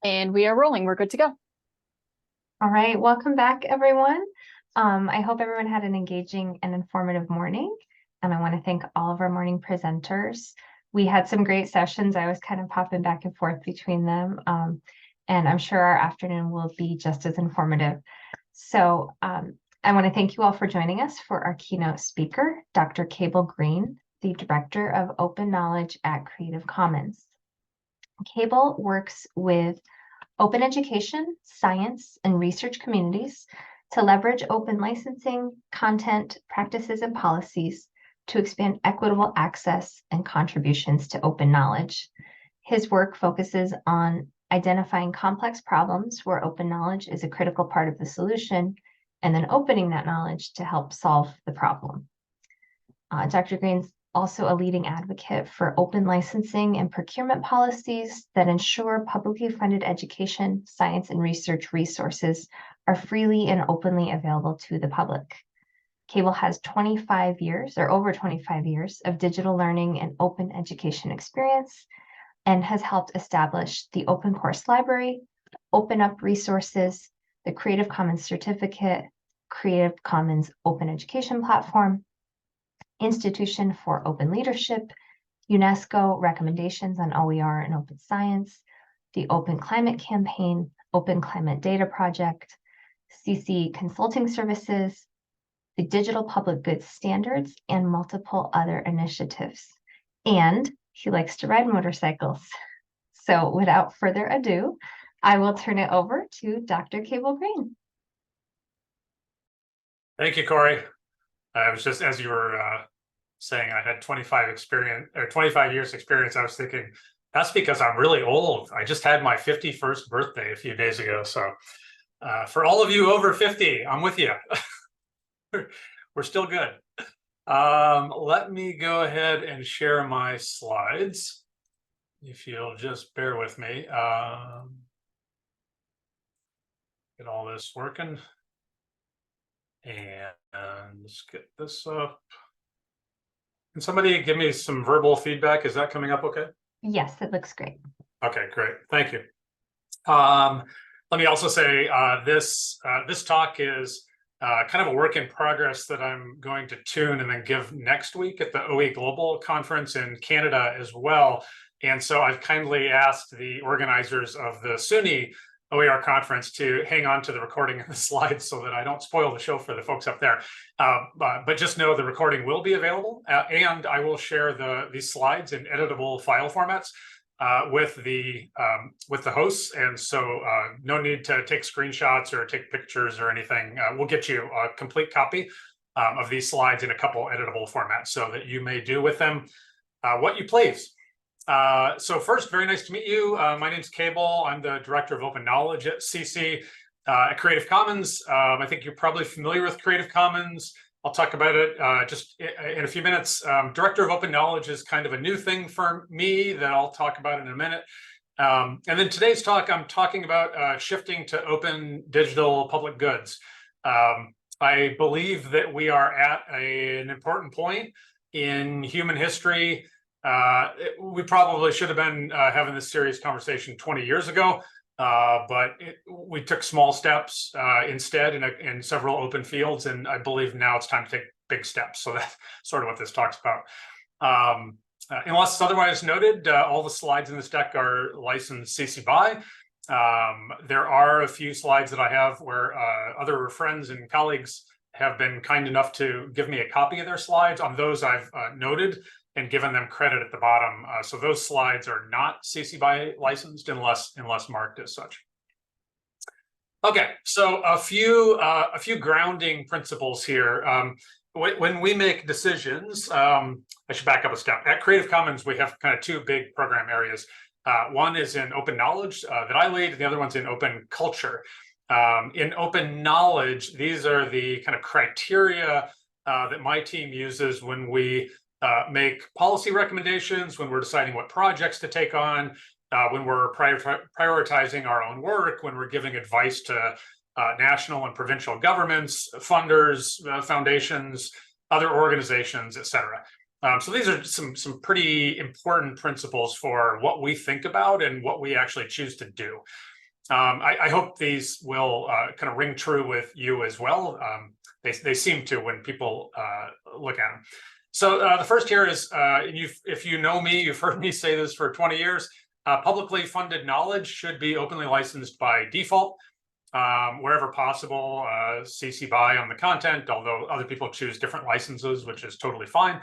And we are rolling. We're good to go. All right, welcome back, everyone. I hope everyone had an engaging and informative morning, and I want to thank all of our morning presenters. We had some great sessions. I was kind of popping back and forth between them, and I'm sure our afternoon will be just as informative. So I want to thank you all for joining us for our keynote speaker, Dr. Cable Green, the Director of Open Knowledge at Creative Commons. Cable works with open education, science, and research communities to leverage open licensing, content, practices, and policies to expand equitable access and contributions to open knowledge. His work focuses on identifying complex problems where open knowledge is a critical part of the solution, and then opening that knowledge to help solve the problem. Dr. Green's also a leading advocate for open licensing and procurement policies that ensure publicly funded education, science, and research resources are freely and openly available to the public. Cable has 25 years or over 25 years of digital learning and open education experience and has helped establish the Open Course Library, Open Up Resources, the Creative Commons Certificate, Creative Commons Open Education Platform, Institution for Open Leadership, UNESCO recommendations on OER and open science, the Open Climate Campaign, Open Climate Data Project, CC Consulting Services, the Digital Public Goods Standards, and multiple other initiatives. And he likes to ride motorcycles. So without further ado, I will turn it over to Dr. Cable Green. Thank you, Corey. I was just, as you were saying, I had 25 years experience. I was thinking, that's because I'm really old. I just had my 51st birthday a few days ago. So for all of you over 50, I'm with you. We're still good. Let me go ahead and share my slides. If you'll just bear with me. Get all this working. And let's get this up. Can somebody give me some verbal feedback? Is that coming up okay? Yes, it looks great. Okay, great. Thank you. Let me also say this talk is kind of a work in progress that I'm going to tune and then give next week at the OE Global Conference in Canada as well. And so I've kindly asked the organizers of the SUNY OER conference to hang on to the recording of the slides so that I don't spoil the show for the folks up there. But just know the recording will be available, and I will share these slides in editable file formats with the hosts. And so no need to take screenshots or take pictures or anything. We'll get you a complete copy of these slides in a couple editable formats so that you may do with them what you please. So first, very nice to meet you. My name's Cable. I'm the Director of Open Knowledge at CC at Creative Commons. I think you're probably familiar with Creative Commons. I'll talk about it just in a few minutes. Director of Open Knowledge is kind of a new thing for me that I'll talk about in a minute. And then today's talk, I'm talking about shifting to open digital public goods. I believe that we are at an important point in human history. We probably should have been having this serious conversation 20 years ago, but we took small steps instead in several open fields, and I believe now it's time to take big steps. So that's sort of what this talk's about. Unless otherwise noted, all the slides in this deck are licensed CC BY. There are a few slides that I have where other friends and colleagues have been kind enough to give me a copy of their slides. On those I've noted and given them credit at the bottom. So those slides are not CC BY licensed unless marked as such. Okay, so a few grounding principles here. When we make decisions, I should back up a step. At Creative Commons, we have kind of two big program areas. One is in open knowledge that I lead, and the other one's in open culture. In open knowledge, these are the kind of criteria that my team uses when we make policy recommendations, when we're deciding what projects to take on, when we're prioritizing our own work, when we're giving advice to national and provincial governments, funders, foundations, other organizations, et cetera. So these are some pretty important principles for what we think about and what we actually choose to do. I hope these will kind of ring true with you as well. They seem to when people look at them. So the first here is, if you know me, you've heard me say this for 20 years, publicly funded knowledge should be openly licensed by default. Wherever possible, CC BY on the content, although other people choose different licenses, which is totally fine.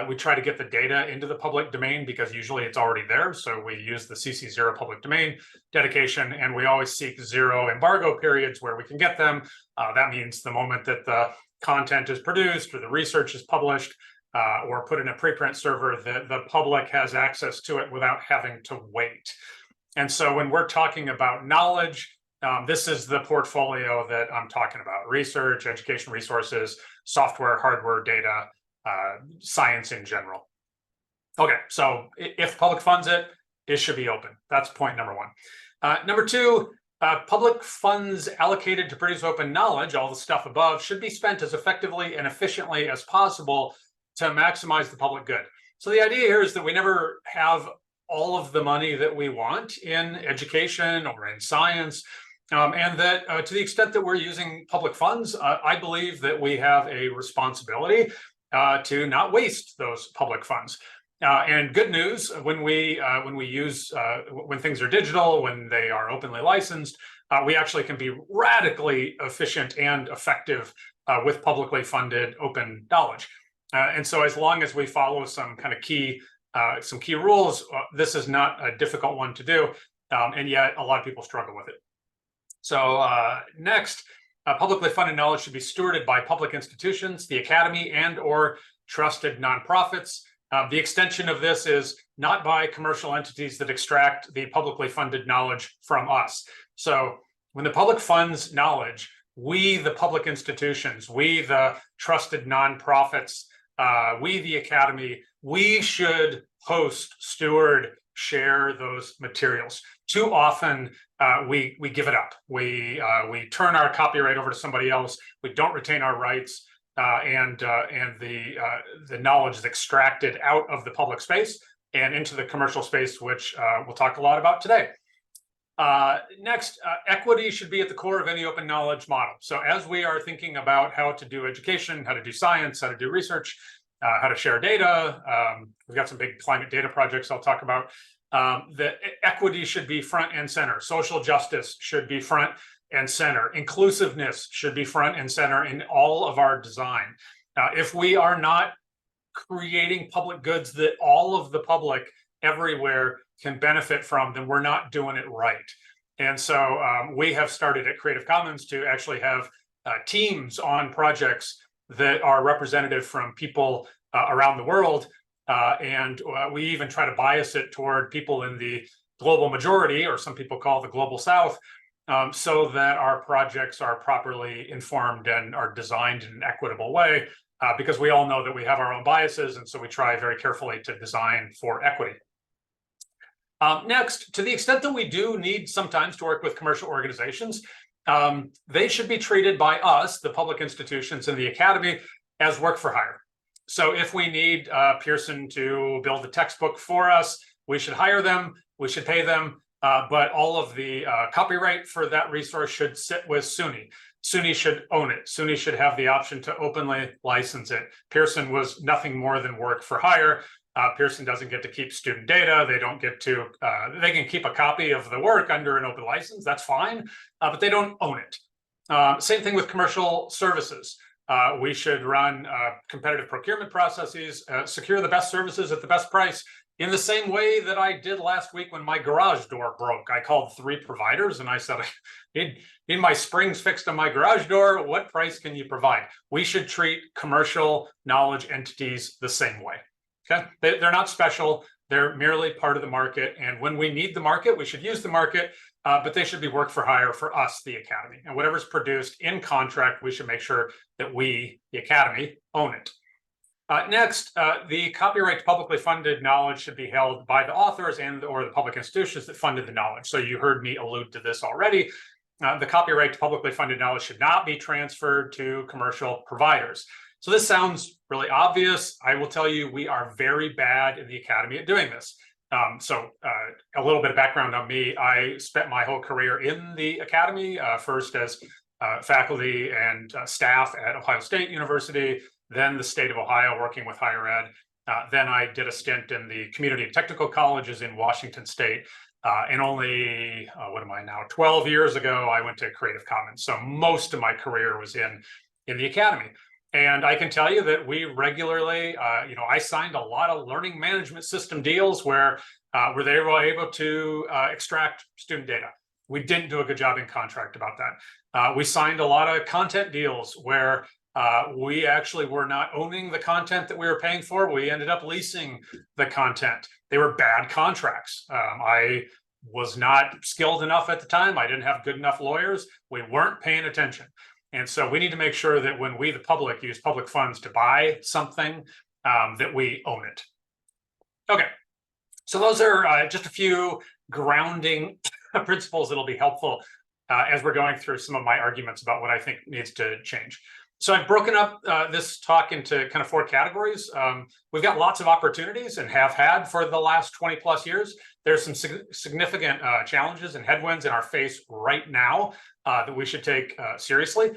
We try to get the data into the public domain because usually it's already there. So we use the CC0 public domain dedication, and we always seek 0 embargo periods where we can get them. That means the moment that the content is produced or the research is published or put in a preprint server, the public has access to it without having to wait. And so when we're talking about knowledge, this is the portfolio that I'm talking about: research, education resources, software, hardware, data, science in general. Okay, so if public funds it, it should be open. That's point number one. Number two, public funds allocated to produce open knowledge, all the stuff above, should be spent as effectively and efficiently as possible to maximize the public good. So the idea here is that we never have all of the money that we want in education or in science. And that to the extent that we're using public funds, I believe that we have a responsibility to not waste those public funds. And good news, when things are digital, when they are openly licensed, we actually can be radically efficient and effective with publicly funded open knowledge. And so as long as we follow some kind of key rules, this is not a difficult one to do. And yet a lot of people struggle with it. So next, publicly funded knowledge should be stewarded by public institutions, the academy, and or trusted nonprofits. The extension of this is not by commercial entities that extract the publicly funded knowledge from us. So when the public funds knowledge, we, the public institutions, we, the trusted nonprofits, we, the academy, we should host, steward, share those materials. Too often, we give it up. We turn our copyright over to somebody else. We don't retain our rights, and the knowledge is extracted out of the public space and into the commercial space, which we'll talk a lot about today. Next, equity should be at the core of any open knowledge model. So as we are thinking about how to do education, how to do science, how to do research, how to share data, we've got some big climate data projects I'll talk about. The equity should be front and center. Social justice should be front and center. Inclusiveness should be front and center in all of our design. If we are not creating public goods that all of the public everywhere can benefit from, then we're not doing it right. And so we have started at Creative Commons to actually have teams on projects that are representative from people around the world. And we even try to bias it toward people in the global majority, or some people call the global South, so that our projects are properly informed and are designed in an equitable way, because we all know that we have our own biases, and so we try very carefully to design for equity. Next, to the extent that we do need sometimes to work with commercial organizations, they should be treated by us, the public institutions and the academy, as work for hire. So if we need Pearson to build a textbook for us, we should hire them, we should pay them, but all of the copyright for that resource should sit with SUNY. SUNY should own it. SUNY should have the option to openly license it. Pearson was nothing more than work for hire. Pearson doesn't get to keep student data. They don't get to, they can keep a copy of the work under an open license, that's fine, but they don't own it. Same thing with commercial services. We should run competitive procurement processes, secure the best services at the best price, in the same way that I did last week when my garage door broke. I called 3 providers and I said, I need my springs fixed on my garage door. What price can you provide? We should treat commercial knowledge entities the same way. Okay, they're not special. They're merely part of the market. And when we need the market, we should use the market, but they should be work for hire for us, the academy. And whatever's produced in contract, we should make sure that we, the academy, own it. Next, the copyright to publicly funded knowledge should be held by the authors and or the public institutions that funded the knowledge. So you heard me allude to this already. The copyright to publicly funded knowledge should not be transferred to commercial providers. So this sounds really obvious. I will tell you, we are very bad in the academy at doing this. A little bit of background on me. I spent my whole career in the academy, first as faculty and staff at Ohio State University, then the state of Ohio working with higher ed. Then I did a stint in the community and technical colleges in Washington State. And only, what am I now, 12 years ago, I went to Creative Commons. So most of my career was in the academy. And I can tell you that we regularly, I signed a lot of learning management system deals where they were able to extract student data. We didn't do a good job in contract about that. We signed a lot of content deals where we actually were not owning the content that we were paying for. We ended up leasing the content. They were bad contracts. I was not skilled enough at the time. I didn't have good enough lawyers. We weren't paying attention. And so we need to make sure that when we, the public, use public funds to buy something, that we own it. Okay, so those are just a few grounding principles that'll be helpful as we're going through some of my arguments about what I think needs to change. So I've broken up this talk into kind of 4 categories. We've got lots of opportunities and have had for the last 20 plus years. There's some significant challenges and headwinds in our face right now that we should take seriously.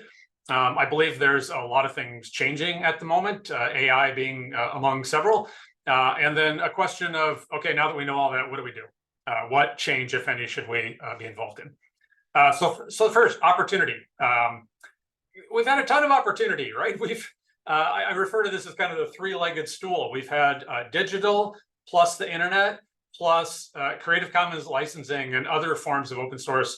I believe there's a lot of things changing at the moment, AI being among several. And then a question of, okay, now that we know all that, what do we do? What change, if any, should we be involved in? So first, opportunity. We've had a ton of opportunity, right? I refer to this as kind of the 3-legged stool. We've had digital plus the internet plus Creative Commons licensing and other forms of open source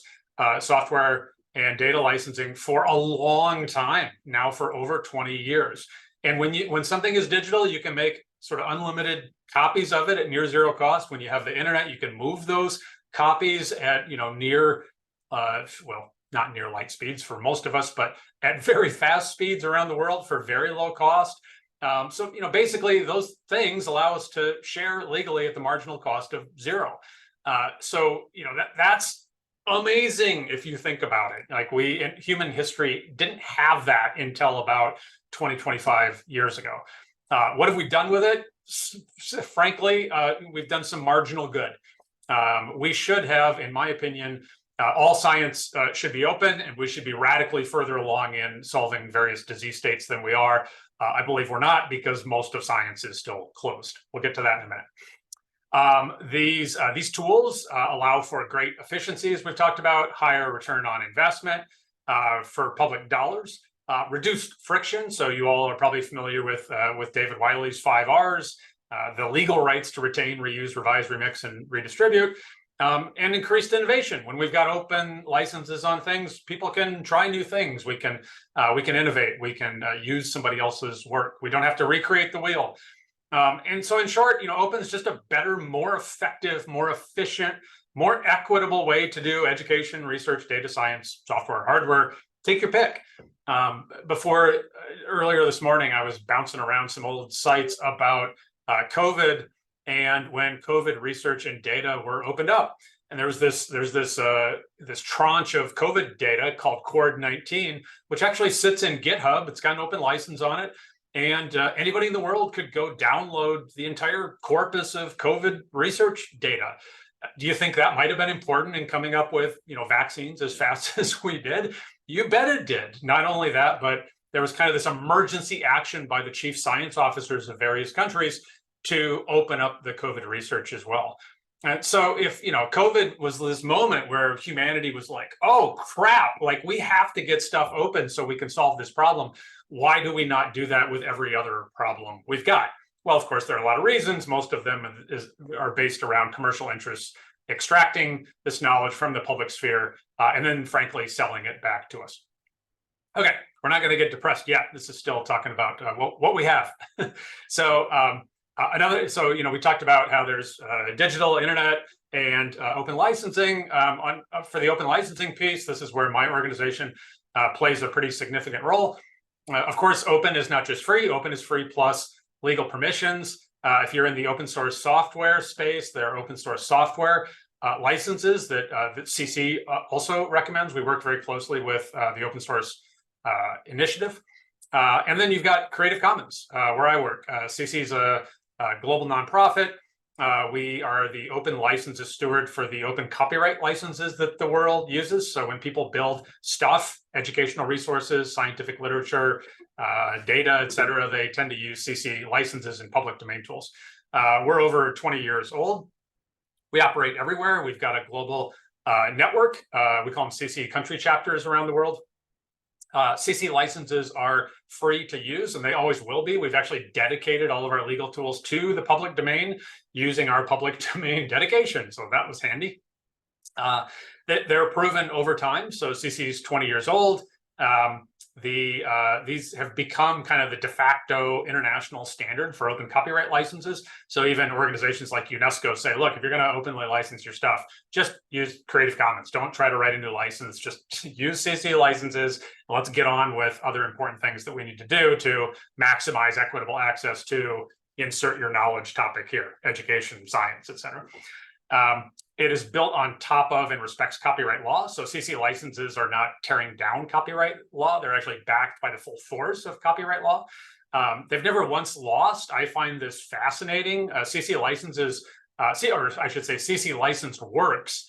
software and data licensing for a long time now, for over 20 years. And when something is digital, you can make sort of unlimited copies of it at near zero cost. When you have the internet, you can move those copies at near well, not near light speeds for most of us, but at very fast speeds around the world for very low cost. So basically those things allow us to share legally at the marginal cost of zero. So that's amazing if you think about it. Like, we in human history didn't have that until about 25 years ago. What have we done with it? Frankly, we've done some marginal good. We should have, in my opinion, all science should be open, and we should be radically further along in solving various disease states than we are. I believe we're not, because most of science is still closed. We'll get to that in a minute. These tools allow for great efficiencies. We've talked about higher return on investment for public dollars, reduced friction. So you all are probably familiar with David Wiley's 5 Rs, the legal rights to retain, reuse, revise, remix, and redistribute. And increased innovation. When we've got open licenses on things, people can try new things. We can innovate. We can use somebody else's work. We don't have to recreate the wheel. And so, in short, open is just a better, more effective, more efficient, more equitable way to do education, research, data science, software, hardware. Take your pick. Earlier this morning, I was bouncing around some old sites about COVID. And when COVID research and data were opened up, and there's this tranche of COVID data called Cord-19, which actually sits in GitHub. It's got an open license on it, and anybody in the world could go download the entire corpus of COVID research data. Do you think that might have been important in coming up with vaccines as fast as we did? You bet it did. Not only that, but there was kind of this emergency action by the chief science officers of various countries to open up the COVID research as well. And so if, COVID was this moment where humanity was like, oh, crap, like, we have to get stuff open so we can solve this problem. Why do we not do that with every other problem we've got? Well, of course, there are a lot of reasons. Most of them are based around commercial interests, extracting this knowledge from the public sphere, and then, frankly, selling it back to us. Okay, we're not going to get depressed yet. This is still talking about what we have. We talked about how there's digital, internet, and open licensing. For the open licensing piece, this is where my organization plays a pretty significant role. Of course, open is not just free. Open is free plus legal permissions. If you're in the open source software space, there are open source software licenses that CC also recommends. We work very closely with the open source initiative. And then you've got Creative Commons, where I work. CC is a global nonprofit. We are the open licenses steward for the open copyright licenses that the world uses. So when people build stuff, educational resources, scientific literature, data, et cetera, they tend to use CC licenses and public domain tools. We're over 20 years old. We operate everywhere. We've got a global network. We call them CC country chapters around the world. CC licenses are free to use, and they always will be. We've actually dedicated all of our legal tools to the public domain using our public domain dedication. So that was handy. They're proven over time. So CC is 20 years old. These have become kind of the de facto international standard for open copyright licenses. So even organizations like UNESCO say, look, if you're going to openly license your stuff, just use Creative Commons. Don't try to write a new license. Just use CC licenses. Let's get on with other important things that we need to do to maximize equitable access to insert your knowledge topic here, education, science, et cetera. It is built on top of and respects copyright law. So CC licenses are not tearing down copyright law. They're actually backed by the full force of copyright law. They've never once lost. I find this fascinating. CC licenses, or I should say CC licensed works,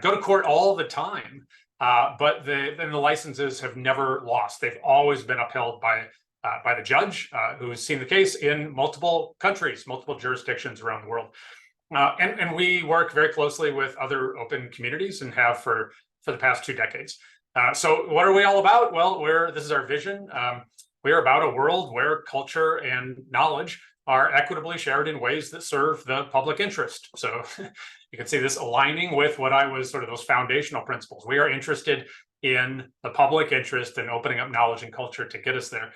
go to court all the time, but the licenses have never lost. They've always been upheld by the judge who's seen the case in multiple countries, multiple jurisdictions around the world. And we work very closely with other open communities and have for the past 2 decades. So what are we all about? Well, this is our vision. We're about a world where culture and knowledge are equitably shared in ways that serve the public interest. So you can see this aligning with what I was sort of those foundational principles. We are interested in the public interest and opening up knowledge and culture to get us there.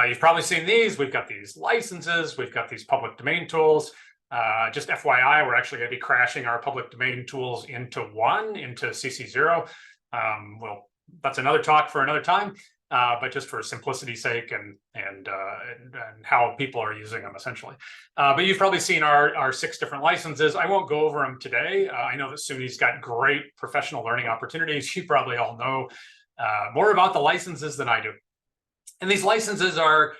You've probably seen these. We've got these licenses. We've got these public domain tools. Just FYI, we're actually going to be crashing our public domain tools into CC0. Well, that's another talk for another time, but just for simplicity's sake and how people are using them essentially. But you've probably seen our 6 different licenses. I won't go over them today. I know that SUNY's got great professional learning opportunities. You probably all know more about the licenses than I do. And these licenses are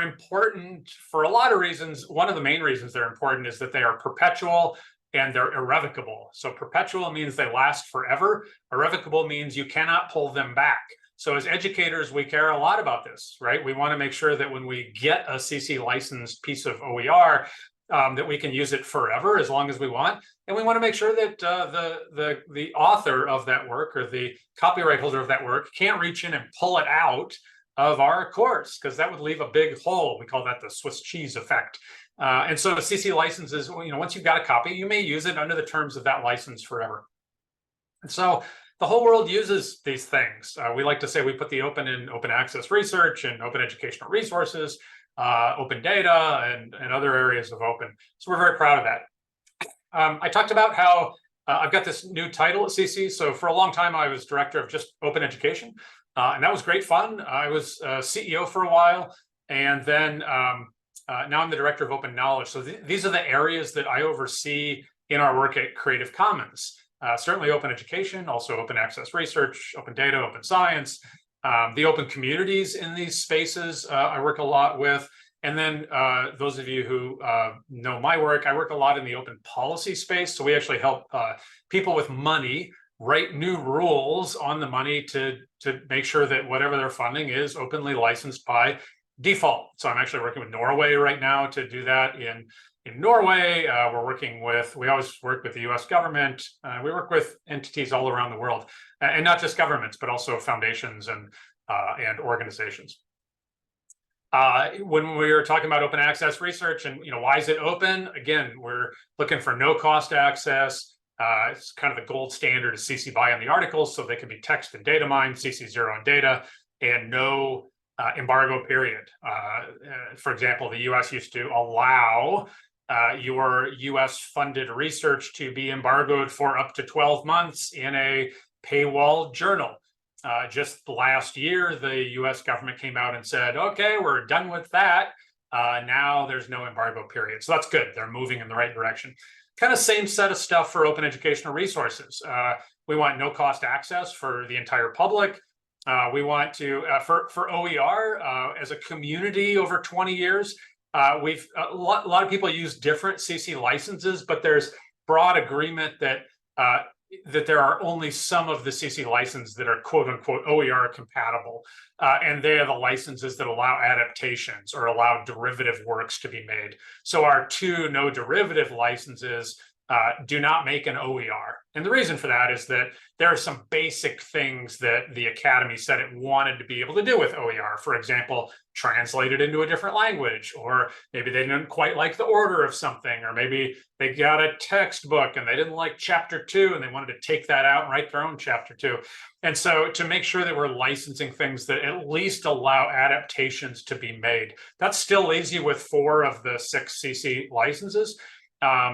important for a lot of reasons. One of the main reasons they're important is that they are perpetual and they're irrevocable. So perpetual means they last forever. Irrevocable means you cannot pull them back. So as educators, we care a lot about this, right? We want to make sure that when we get a CC licensed piece of OER, that we can use it forever as long as we want. And we want to make sure that the author of that work or the copyright holder of that work can't reach in and pull it out of our course, because that would leave a big hole. We call that the Swiss cheese effect. And so CC licenses, once you've got a copy, you may use it under the terms of that license forever. And so the whole world uses these things. We like to say we put the open in open access research and open educational resources, open data, and other areas of open. So we're very proud of that. I talked about how I've got this new title at CC. So for a long time, I was director of just open education. And that was great fun. I was CEO for a while, and then now I'm the director of open knowledge. So these are the areas that I oversee in our work at Creative Commons. Certainly open education, also open access research, open data, open science, the open communities in these spaces I work a lot with. And then those of you who know my work, I work a lot in the open policy space. So we actually help people with money write new rules on the money to make sure that whatever they're funding is openly licensed by default. So I'm actually working with Norway right now to do that. In Norway, we always work with the US government. We work with entities all around the world, and not just governments, but also foundations and organizations. When we were talking about open access research and why is it open? Again, we're looking for no cost access. It's kind of the gold standard is CC BY on the articles, so they can be text and data mined, CC0 on data, and no embargo period. For example, the US used to allow your US funded research to be embargoed for up to 12 months in a paywall journal. Just last year, the US government came out and said, okay, we're done with that. Now there's no embargo period. So that's good. They're moving in the right direction. Kind of same set of stuff for open educational resources. We want no cost access for the entire public. We want to, for OER, as a community over 20 years, a lot of people use different CC licenses, but there's broad agreement that that there are only some of the CC licenses that are quote unquote OER compatible. And they are the licenses that allow adaptations or allow derivative works to be made. So our 2 no derivative licenses do not make an OER. And the reason for that is that there are some basic things that the Academy said it wanted to be able to do with OER. For example, translate it into a different language, or maybe they didn't quite like the order of something, or maybe they got a textbook and they didn't like chapter 2 and they wanted to take that out and write their own chapter 2. And so to make sure that we're licensing things that at least allow adaptations to be made, that still leaves you with 4 of the 6 CC licenses.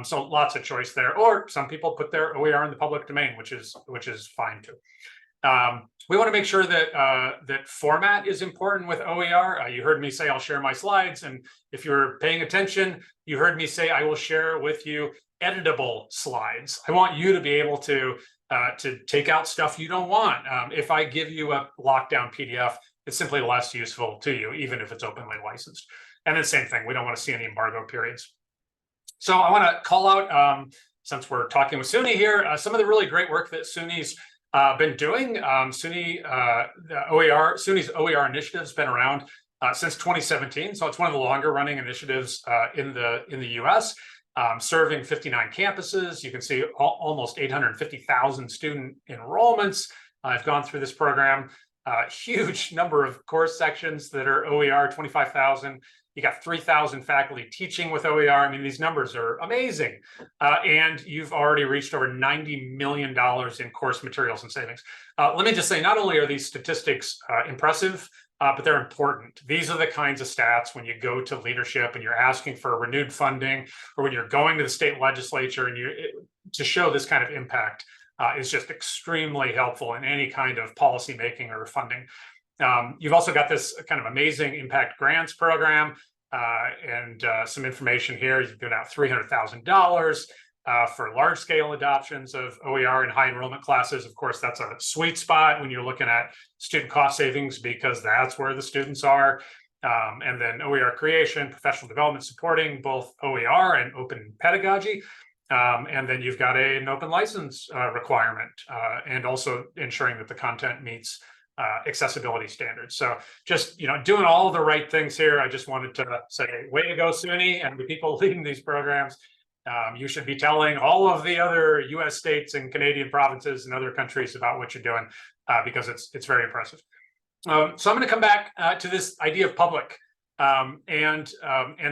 So lots of choice there, or some people put their OER in the public domain, which is fine too. We want to make sure that that format is important with OER. You heard me say I'll share my slides, and if you're paying attention, you heard me say I will share with you editable slides. I want you to be able to take out stuff you don't want. If I give you a lockdown PDF, it's simply less useful to you, even if it's openly licensed. And then same thing, we don't want to see any embargo periods. So I want to call out, since we're talking with SUNY here, some of the really great work that SUNY's been doing. SUNY's OER initiative has been around since 2017, so it's one of the longer running initiatives in the US, serving 59 campuses. You can see almost 850,000 student enrollments. I've gone through this program. Huge number of course sections that are OER, 25,000. You got 3,000 faculty teaching with OER. I mean, these numbers are amazing. And you've already reached over $90 million in course materials and savings. Let me just say, not only are these statistics impressive, but they're important. These are the kinds of stats when you go to leadership and you're asking for renewed funding, or when you're going to the state legislature and to show this kind of impact is just extremely helpful in any kind of policy making or funding. You've also got this kind of amazing impact grants program and some information here. You've given out $300,000 for large scale adoptions of OER in high enrollment classes. Of course, that's a sweet spot when you're looking at student cost savings, because that's where the students are. And then OER creation, professional development supporting both OER and open pedagogy. And then you've got an open license requirement, and also ensuring that the content meets accessibility standards. So just, doing all the right things here. I just wanted to say, way to go, SUNY, and the people leading these programs. You should be telling all of the other US states and Canadian provinces and other countries about what you're doing, because it's very impressive. So I'm going to come back to this idea of public and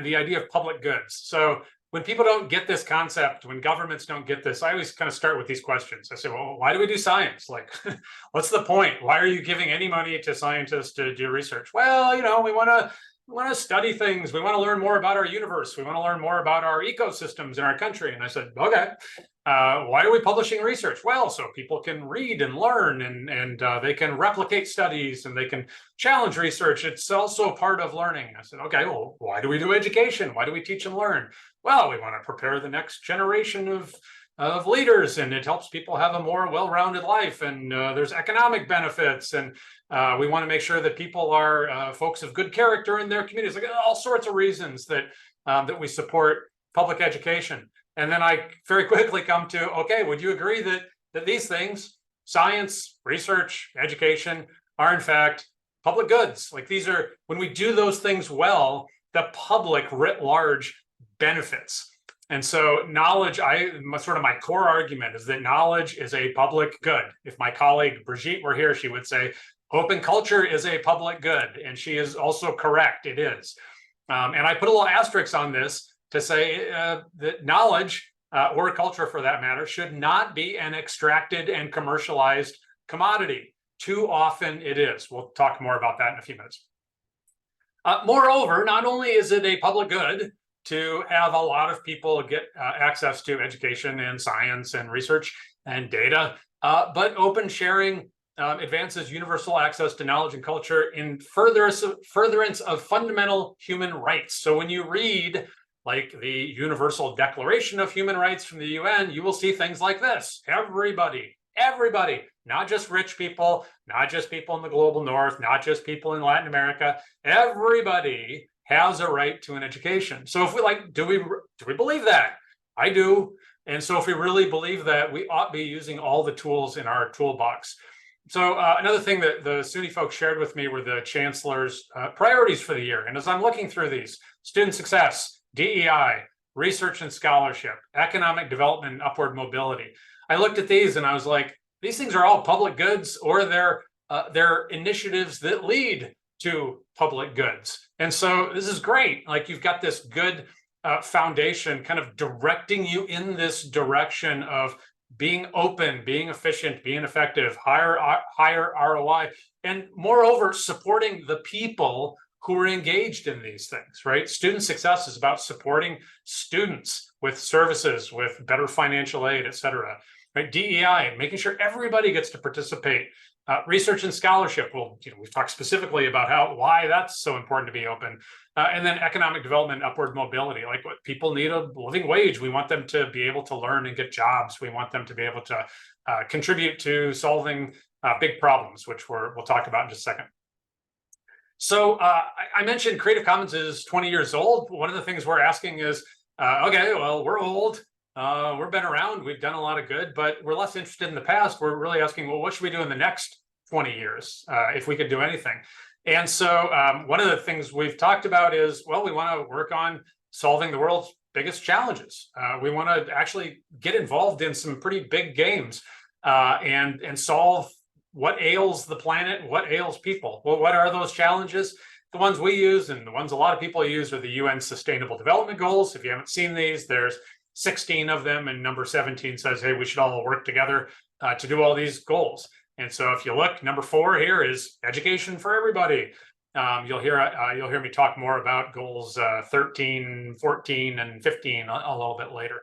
the idea of public goods. So when people don't get this concept, when governments don't get this, I always kind of start with these questions. I say, well, why do we do science? Like, what's the point? Why are you giving any money to scientists to do research? Well, we want to study things. We want to learn more about our universe. We want to learn more about our ecosystems in our country. And I said, okay, why are we publishing research? Well, so people can read and learn, and they can replicate studies, and they can challenge research. It's also part of learning. I said, okay, well, why do we do education? Why do we teach and learn? Well, we want to prepare the next generation of leaders, and it helps people have a more well-rounded life, and there's economic benefits, and we want to make sure that people are folks of good character in their communities. Like all sorts of reasons that that we support public education. And then I very quickly come to, okay, would you agree that these things, science, research, education, are in fact public goods? Like, these are, when we do those things well, the public writ large benefits. And so knowledge, sort of my core argument is that knowledge is a public good. If my colleague Brigitte were here, she would say open culture is a public good, and she is also correct, it is. And I put a little asterisk on this to say that knowledge, or culture for that matter, should not be an extracted and commercialized commodity. Too often it is. We'll talk more about that in a few minutes. Moreover, not only is it a public good to have a lot of people get access to education and science and research and data, but open sharing advances universal access to knowledge and culture in furtherance of fundamental human rights. So when you read like the Universal Declaration of Human Rights from the UN, you will see things like this. Everybody everybody, not just rich people, not just people in the global north, not just people in Latin America. Everybody has a right to an education. So if we do we believe that? I do. And so if we really believe that, we ought to be using all the tools in our toolbox. So another thing that the SUNY folks shared with me were the chancellor's priorities for the year. And as I'm looking through these, student success, DEI, research and scholarship, economic development and upward mobility, I looked at these and I was like, these things are all public goods, or they're initiatives that lead to public goods. And so this is great. Like, you've got this good foundation kind of directing you in this direction of being open, being efficient, being effective, higher ROI, and moreover, supporting the people who are engaged in these things, right? Student success is about supporting students with services, with better financial aid, et cetera. Right? DEI, making sure everybody gets to participate. Research and scholarship, well, we've talked specifically about why that's so important to be open. And then economic development, upward mobility, like what people need a living wage. We want them to be able to learn and get jobs. We want them to be able to contribute to solving big problems, which we'll talk about in just a second. So I mentioned Creative Commons is 20 years old. One of the things we're asking is, okay, well, we're old. We've been around, we've done a lot of good, but we're less interested in the past. We're really asking, well, what should we do in the next 20 years if we could do anything? And so one of the things we've talked about is, well, we want to work on solving the world's biggest challenges. We want to actually get involved in some pretty big games and solve what ails the planet, what ails people. Well, what are those challenges? The ones we use and the ones a lot of people use are the UN Sustainable Development Goals. If you haven't seen these, there's 16 of them, and number 17 says, hey, we should all work together to do all these goals. And so if you look, number 4 here is education for everybody. You'll hear me talk more about goals 13, 14, and 15 a little bit later.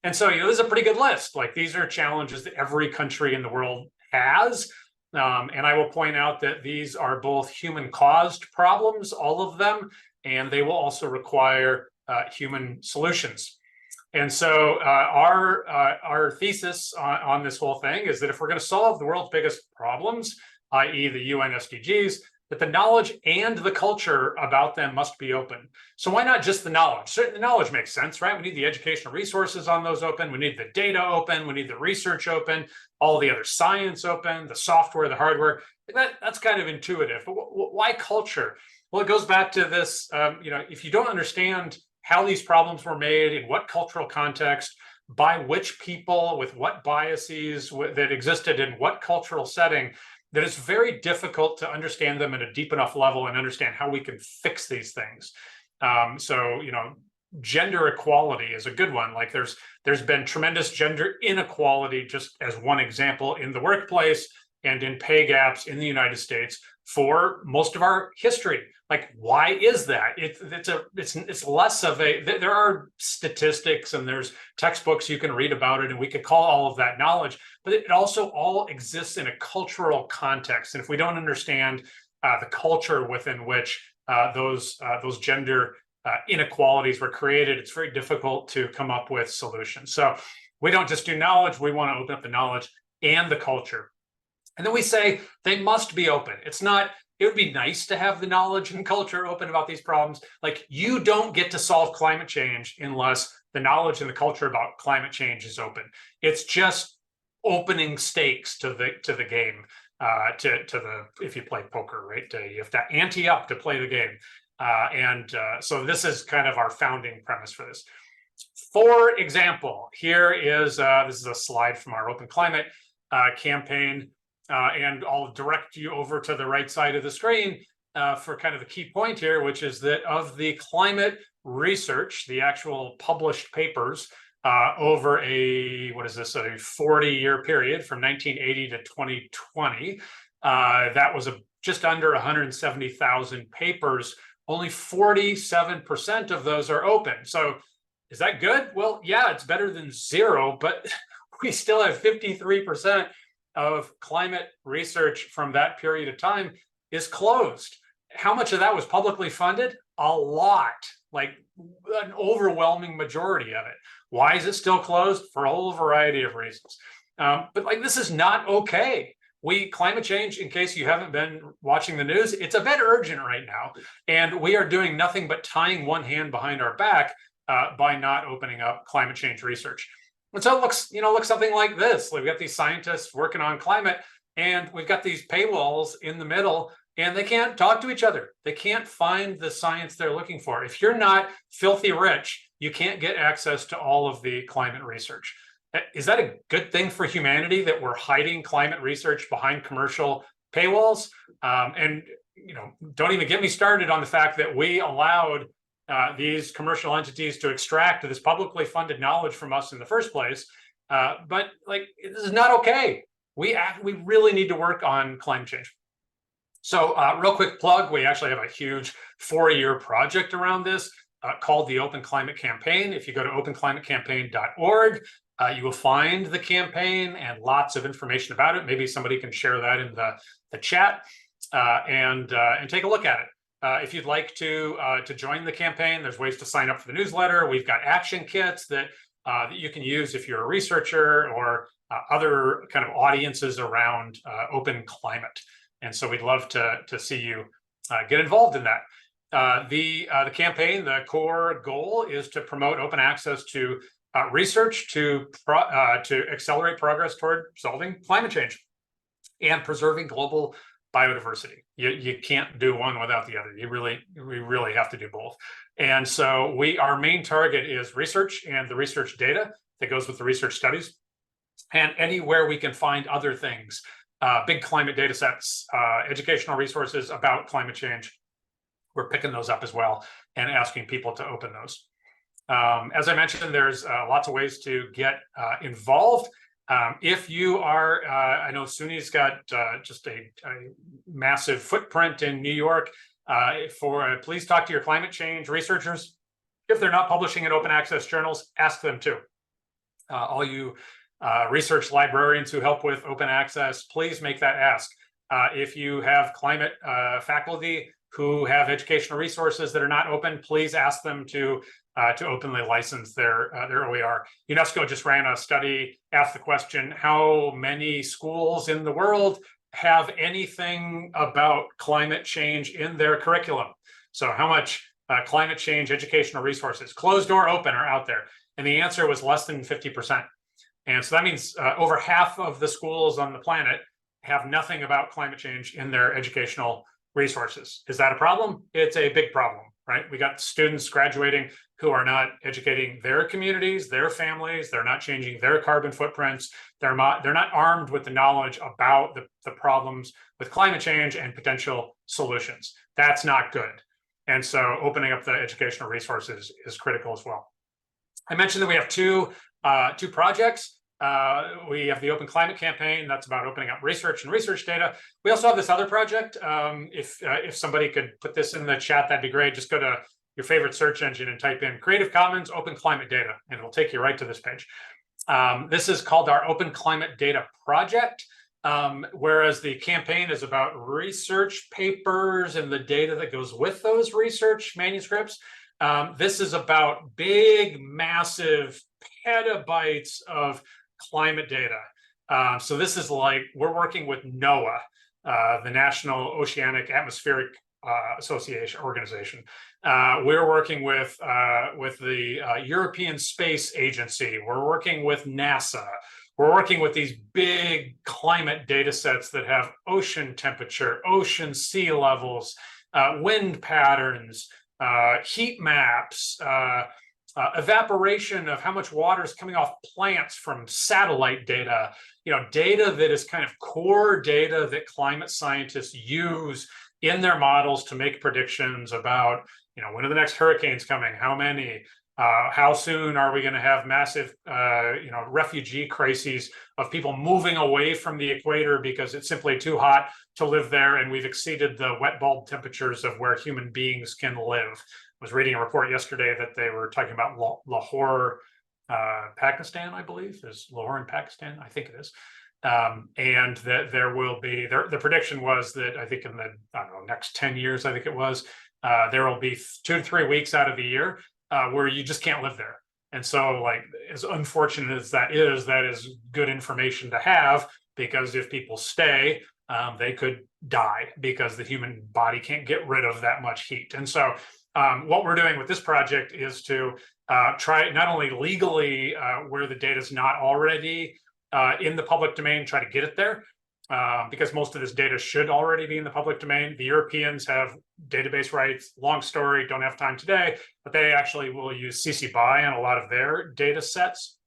And so, this is a pretty good list. Like, these are challenges that every country in the world has. And I will point out that these are both human-caused problems, all of them, and they will also require human solutions. And so our thesis on this whole thing is that if we're going to solve the world's biggest problems, i.e. the UN SDGs, that the knowledge and the culture about them must be open. So why not just the knowledge? Certainly the knowledge makes sense, right? We need the educational resources on those open. We need the data open. We need the research open, all the other science open, the software, the hardware. That's kind of intuitive. But why culture? Well, it goes back to this, if you don't understand how these problems were made, in what cultural context, by which people, with what biases that existed in what cultural setting, that it's very difficult to understand them at a deep enough level and understand how we can fix these things. So, gender equality is a good one. Like, there's been tremendous gender inequality, just as one example, in the workplace and in pay gaps in the United States for most of our history. Like, why is that? It's less of a, there are statistics and there's textbooks you can read about it, and we could call all of that knowledge, but it also all exists in a cultural context. And if we don't understand the culture within which those gender inequalities were created, it's very difficult to come up with solutions. So we don't just do knowledge, we want to open up the knowledge and the culture. And then we say they must be open. It would be nice to have the knowledge and culture open about these problems. Like, you don't get to solve climate change unless the knowledge and the culture about climate change is open. It's just opening stakes to the game, if you play poker, right? You have to ante up to play the game. So this is kind of our founding premise for this. For example, here is, this is a slide from our Open Climate campaign. And I'll direct you over to the right side of the screen for kind of the key point here, which is that of the climate research, the actual published papers over a 40-year period from 1980 to 2020, that was just under 170,000 papers. Only 47% of those are open. So is that good? Well, yeah, it's better than zero, but we still have 53% of climate research from that period of time is closed. How much of that was publicly funded? A lot, like an overwhelming majority of it. Why is it still closed? For a whole variety of reasons. But like, this is not okay. Climate change, in case you haven't been watching the news, it's a bit urgent right now. And we are doing nothing but tying one hand behind our back by not opening up climate change research. And so it looks something like this. We've got these scientists working on climate, and we've got these paywalls in the middle, and they can't talk to each other. They can't find the science they're looking for. If you're not filthy rich, you can't get access to all of the climate research. Is that a good thing for humanity, that we're hiding climate research behind commercial paywalls? And don't even get me started on the fact that we allowed these commercial entities to extract this publicly funded knowledge from us in the first place. But like, this is not okay. We really need to work on climate change. So real quick plug, we actually have a huge 4-year project around this called the Open Climate Campaign. If you go to openclimatecampaign.org, you will find the campaign and lots of information about it. Maybe somebody can share that in the chat and take a look at it. If you'd like to join the campaign, there's ways to sign up for the newsletter. We've got action kits that you can use if you're a researcher or other kind of audiences around open climate. And so we'd love to see you get involved in that. The campaign, the core goal is to promote open access to research to accelerate progress toward solving climate change and preserving global biodiversity. You can't do one without the other. We really have to do both. And so our main target is research and the research data that goes with the research studies, and anywhere we can find other things, big climate data sets, educational resources about climate change, we're picking those up as well and asking people to open those. As I mentioned, there's lots of ways to get involved. If you are, I know SUNY's got just a massive footprint in New York. Please talk to your climate change researchers. If they're not publishing in open access journals, ask them to. All you research librarians who help with open access, please make that ask. If you have climate faculty who have educational resources that are not open, please ask them to openly license their OER. UNESCO just ran a study, asked the question, how many schools in the world have anything about climate change in their curriculum? So how much climate change educational resources, closed or open, are out there? And the answer was less than 50%. And so that means over half of the schools on the planet have nothing about climate change in their educational resources. Is that a problem? It's a big problem, right? We got students graduating who are not educating their communities, their families. They're not changing their carbon footprints. They're not armed with the knowledge about the problems with climate change and potential solutions. That's not good. And so opening up the educational resources is critical as well. I mentioned that we have two projects. We have the Open Climate Campaign. That's about opening up research and research data. We also have this other project. If somebody could put this in the chat, that'd be great. Just go to your favorite search engine and type in Creative Commons Open Climate Data, and it'll take you right to this page. This is called our Open Climate Data Project, whereas the campaign is about research papers and the data that goes with those research manuscripts. This is about big, massive petabytes of climate data. So this is like, we're working with NOAA, the National Oceanic Atmospheric Organization. We're working with the European Space Agency. We're working with NASA. We're working with these big climate data sets that have ocean temperature, ocean sea levels, wind patterns, heat maps, evaporation of how much water is coming off plants from satellite data, data that is kind of core data that climate scientists use in their models to make predictions about, when are the next hurricanes coming, how many, how soon are we going to have massive, refugee crises of people moving away from the equator because it's simply too hot to live there, and we've exceeded the wet bulb temperatures of where human beings can live. I was reading a report yesterday that they were talking about Lahore, Pakistan, I believe. Is Lahore in Pakistan? I think it is. And that there will be, the prediction was that I think in the, next 10 years, I think it was, there will be 2 to 3 weeks out of the year where you just can't live there. And so, like, as unfortunate as that is good information to have, because if people stay, they could die because the human body can't get rid of that much heat. And so what we're doing with this project is to try not only legally where the data is not already in the public domain, try to get it there, because most of this data should already be in the public domain. The Europeans have database rights, long story, don't have time today, but they actually will use CC BY on a lot of their data sets,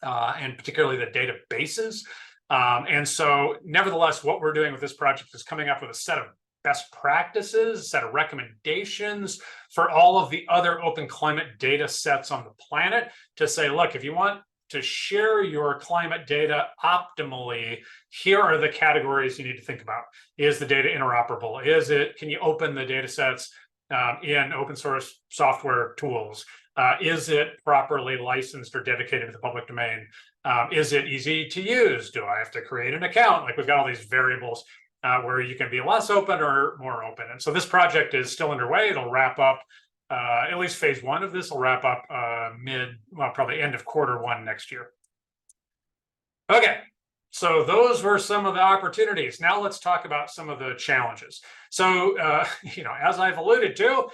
and particularly the databases. And so nevertheless, what we're doing with this project is coming up with a set of best practices, a set of recommendations for all of the other open climate data sets on the planet to say, look, if you want to share your climate data optimally, here are the categories you need to think about. Is the data interoperable? Can you open the data sets in open source software tools? Is it properly licensed or dedicated to the public domain? Is it easy to use? Do I have to create an account? Like, we've got all these variables where you can be less open or more open. And so this project is still underway. It'll wrap up, at least phase one of this will wrap up probably end of Q1 next year. Okay, so those were some of the opportunities. Now let's talk about some of the challenges. So, as I've alluded to,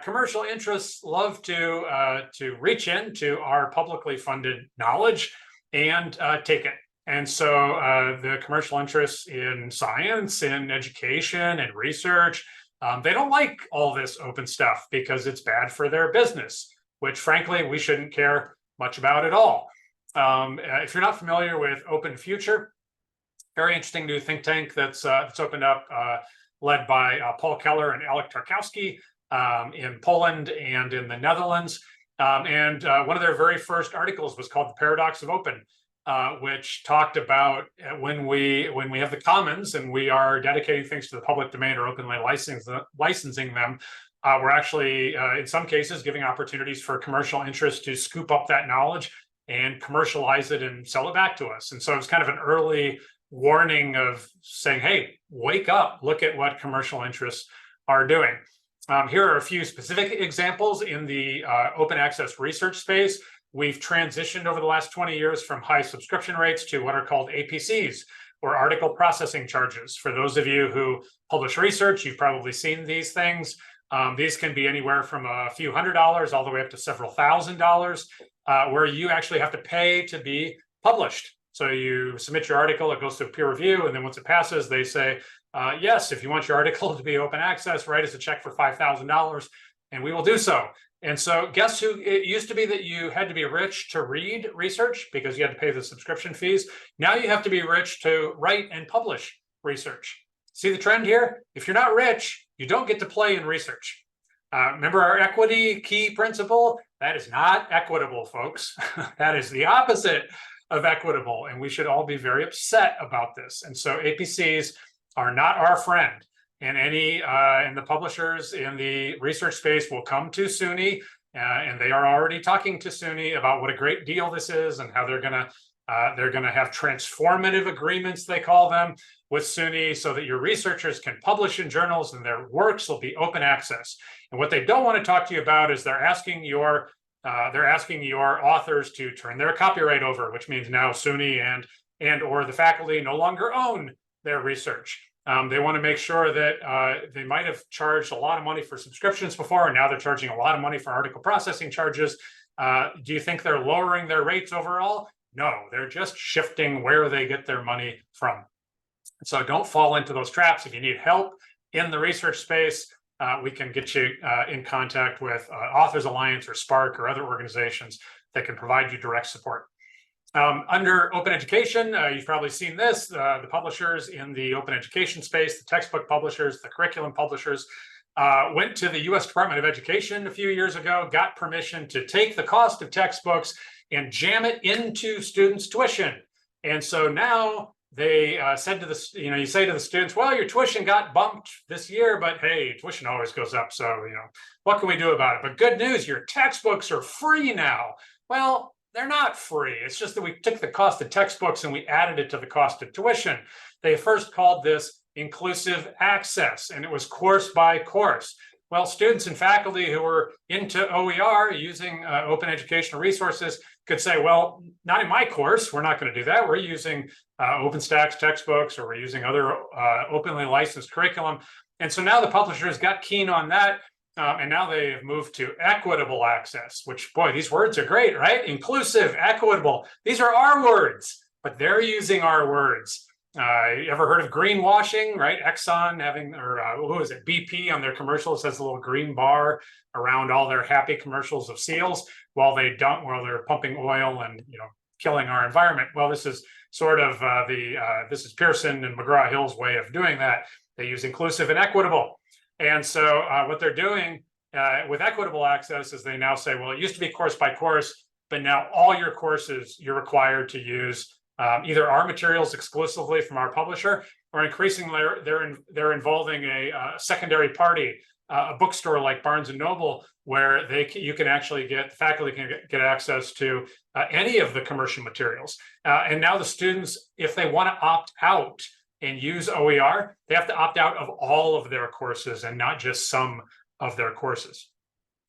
commercial interests love to reach into our publicly funded knowledge and take it. And so the commercial interests in science, in education, and research, they don't like all this open stuff because it's bad for their business, which frankly, we shouldn't care much about at all. If you're not familiar with Open Future, very interesting new think tank that's opened up, led by Paul Keller and Alek Tarkowski in Poland and in the Netherlands. And one of their very first articles was called The Paradox of Open, which talked about when we have the commons and we are dedicating things to the public domain or openly licensing them, we're actually, in some cases, giving opportunities for commercial interests to scoop up that knowledge and commercialize it and sell it back to us. And so it's kind of an early warning of saying, hey, wake up, look at what commercial interests are doing. Here are a few specific examples in the open access research space. We've transitioned over the last 20 years from high subscription rates to what are called APCs, or article processing charges. For those of you who publish research, you've probably seen these things. These can be anywhere from a few $100s all the way up to several $1,000s, where you actually have to pay to be published. So you submit your article, it goes through peer review, and then once it passes, they say, yes, if you want your article to be open access, write us a check for $5,000, and we will do so. And so guess who? It used to be that you had to be rich to read research because you had to pay the subscription fees. Now you have to be rich to write and publish research. See the trend here? If you're not rich, you don't get to play in research. Remember our equity key principle? That is not equitable, folks. That is the opposite of equitable, and we should all be very upset about this. And so APCs are not our friend. And and the publishers in the research space will come to SUNY, and they are already talking to SUNY about what a great deal this is and how they're gonna have transformative agreements, they call them, with SUNY so that your researchers can publish in journals and their works will be open access. And what they don't want to talk to you about is they're asking your authors to turn their copyright over, which means now SUNY and or the faculty no longer own their research. They want to make sure that they might have charged a lot of money for subscriptions before, and now they're charging a lot of money for article processing charges. Do you think they're lowering their rates overall? No, they're just shifting where they get their money from. So don't fall into those traps. If you need help in the research space, we can get you in contact with Authors Alliance or Spark or other organizations that can provide you direct support. Under open education, you've probably seen this, the publishers in the open education space, the textbook publishers, the curriculum publishers, went to the US Department of Education a few years ago, got permission to take the cost of textbooks and jam it into students' tuition. And so now they said to the, you say to the students, well, your tuition got bumped this year, but hey, tuition always goes up. So, what can we do about it? But good news, your textbooks are free now. Well, they're not free. It's just that we took the cost of textbooks and we added it to the cost of tuition. They first called this inclusive access, and it was course by course. Well, students and faculty who are into OER using open educational resources could say, well, not in my course, we're not going to do that. We're using OpenStax textbooks, or we're using other openly licensed curriculum. And so now the publishers got keen on that. And now they've moved to equitable access, which, boy, these words are great, right? Inclusive, equitable. These are our words, but they're using our words. You ever heard of greenwashing, right? Exxon having, or who is it? BP on their commercials has a little green bar around all their happy commercials of seals while they're pumping oil and, killing our environment. Well, this is sort of this is Pearson and McGraw-Hill's way of doing that. They use inclusive and equitable. And so what they're doing with equitable access is they now say, well, it used to be course by course, but now all your courses, you're required to use either our materials exclusively from our publisher, or increasingly they're involving a secondary party, a bookstore like Barnes and Noble, where you can actually faculty can get access to any of the commercial materials. And now the students, if they want to opt out and use OER, they have to opt out of all of their courses and not just some of their courses.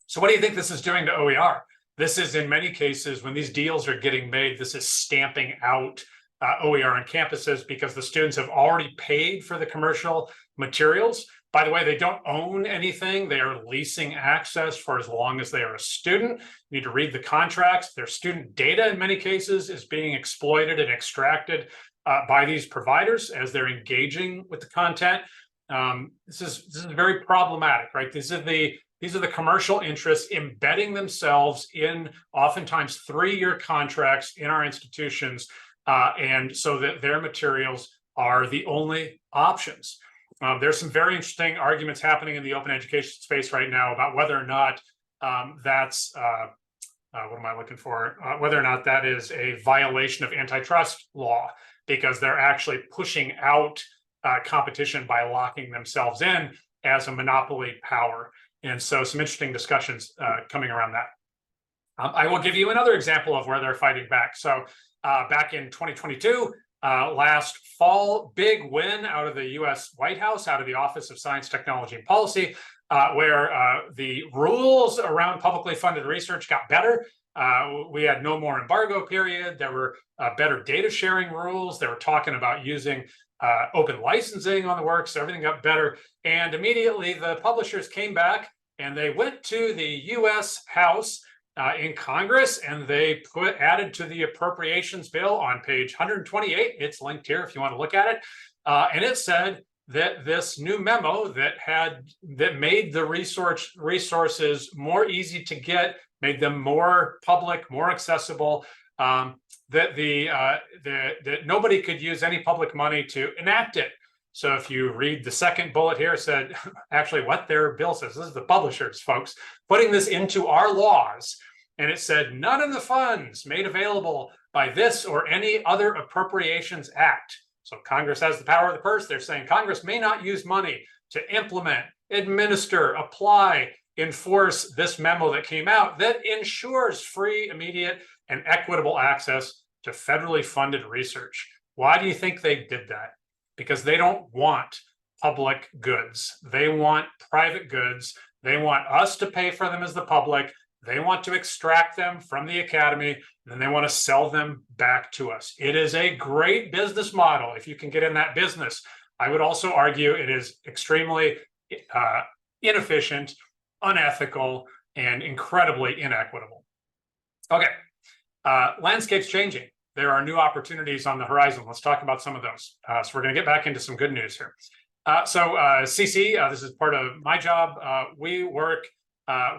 So what do you think this is doing to OER? This is, in many cases, when these deals are getting made, this is stamping out OER on campuses because the students have already paid for the commercial materials. By the way, they don't own anything. They are leasing access for as long as they are a student. You need to read the contracts. Their student data, in many cases, is being exploited and extracted by these providers as they're engaging with the content. This is very problematic, right? These are the commercial interests embedding themselves in oftentimes 3-year contracts in our institutions, and so that their materials are the only options. There's some very interesting arguments happening in the open education space right now about whether or not that's what am I looking for? Whether or not that is a violation of antitrust law, because they're actually pushing out competition by locking themselves in as a monopoly power. And so some interesting discussions coming around that. I will give you another example of where they're fighting back. So back in 2022, last fall, big win out of the US White House, out of the Office of Science, Technology, and Policy, where the rules around publicly funded research got better. We had no more embargo period. There were better data sharing rules. They were talking about using open licensing on the work, so everything got better. And immediately the publishers came back and they went to the US House in Congress, and they added to the appropriations bill on page 128. It's linked here if you want to look at it. And it said that this new memo that made the resources more easy to get, made them more public, more accessible, that nobody could use any public money to enact it. So if you read the second bullet here, it said actually what their bill says. This is the publishers, folks, putting this into our laws. And it said none of the funds made available by this or any other appropriations act. So Congress has the power of the purse. They're saying Congress may not use money to implement, administer, apply, enforce this memo that came out that ensures free, immediate, and equitable access to federally funded research. Why do you think they did that? Because they don't want public goods. They want private goods. They want us to pay for them as the public. They want to extract them from the academy, and then they want to sell them back to us. It is a great business model if you can get in that business. I would also argue it is extremely inefficient, unethical, and incredibly inequitable. Okay, landscape's changing. There are new opportunities on the horizon. Let's talk about some of those. So we're going to get back into some good news here. CC, this is part of my job. We work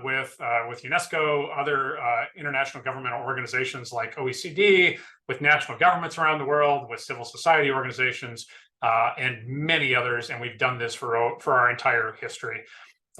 with UNESCO, other international governmental organizations like OECD, with national governments around the world, with civil society organizations, and many others. And we've done this for our entire history.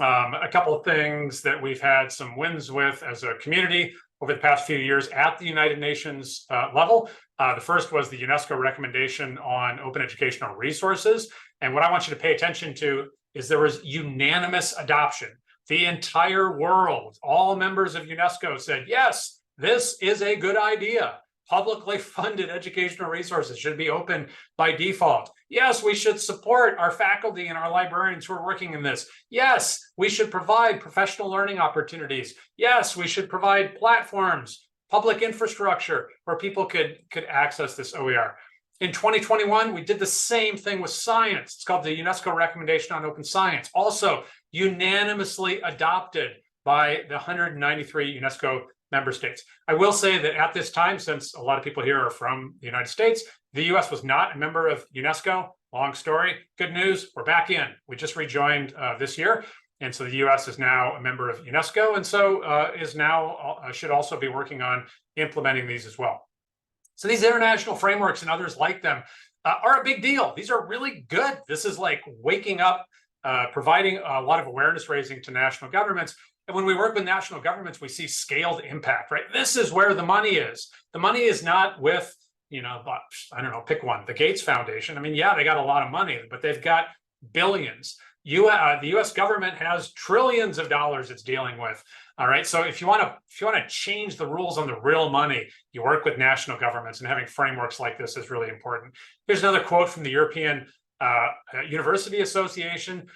A couple of things that we've had some wins with as a community over the past few years at the United Nations level. The first was the UNESCO recommendation on open educational resources. And what I want you to pay attention to is there was unanimous adoption. The entire world, all members of UNESCO said, yes, this is a good idea. publicly funded educational resources should be open by default. Yes, we should support our faculty and our librarians who are working in this. Yes, we should provide professional learning opportunities. Yes, we should provide platforms, public infrastructure where people could access this OER. In 2021, we did the same thing with science. It's called the UNESCO Recommendation on Open Science, also unanimously adopted by the 193 UNESCO member states. I will say that at this time, since a lot of people here are from the United States, the US was not a member of UNESCO. Long story, good news, we're back in. We just rejoined this year. And so the US is now a member of UNESCO, and so should also be working on implementing these as well. So these international frameworks and others like them are a big deal. These are really good. This is like waking up, providing a lot of awareness raising to national governments. And when we work with national governments, we see scaled impact, right? This is where the money is. The money is not with, I don't know, pick one, the Gates Foundation. I mean, yeah, they got a lot of money, but they've got billions. The U.S. government has trillions of dollars it's dealing with. All right. So if you want to change the rules on the real money, you work with national governments, and having frameworks like this is really important. Here's another quote from the European University Association.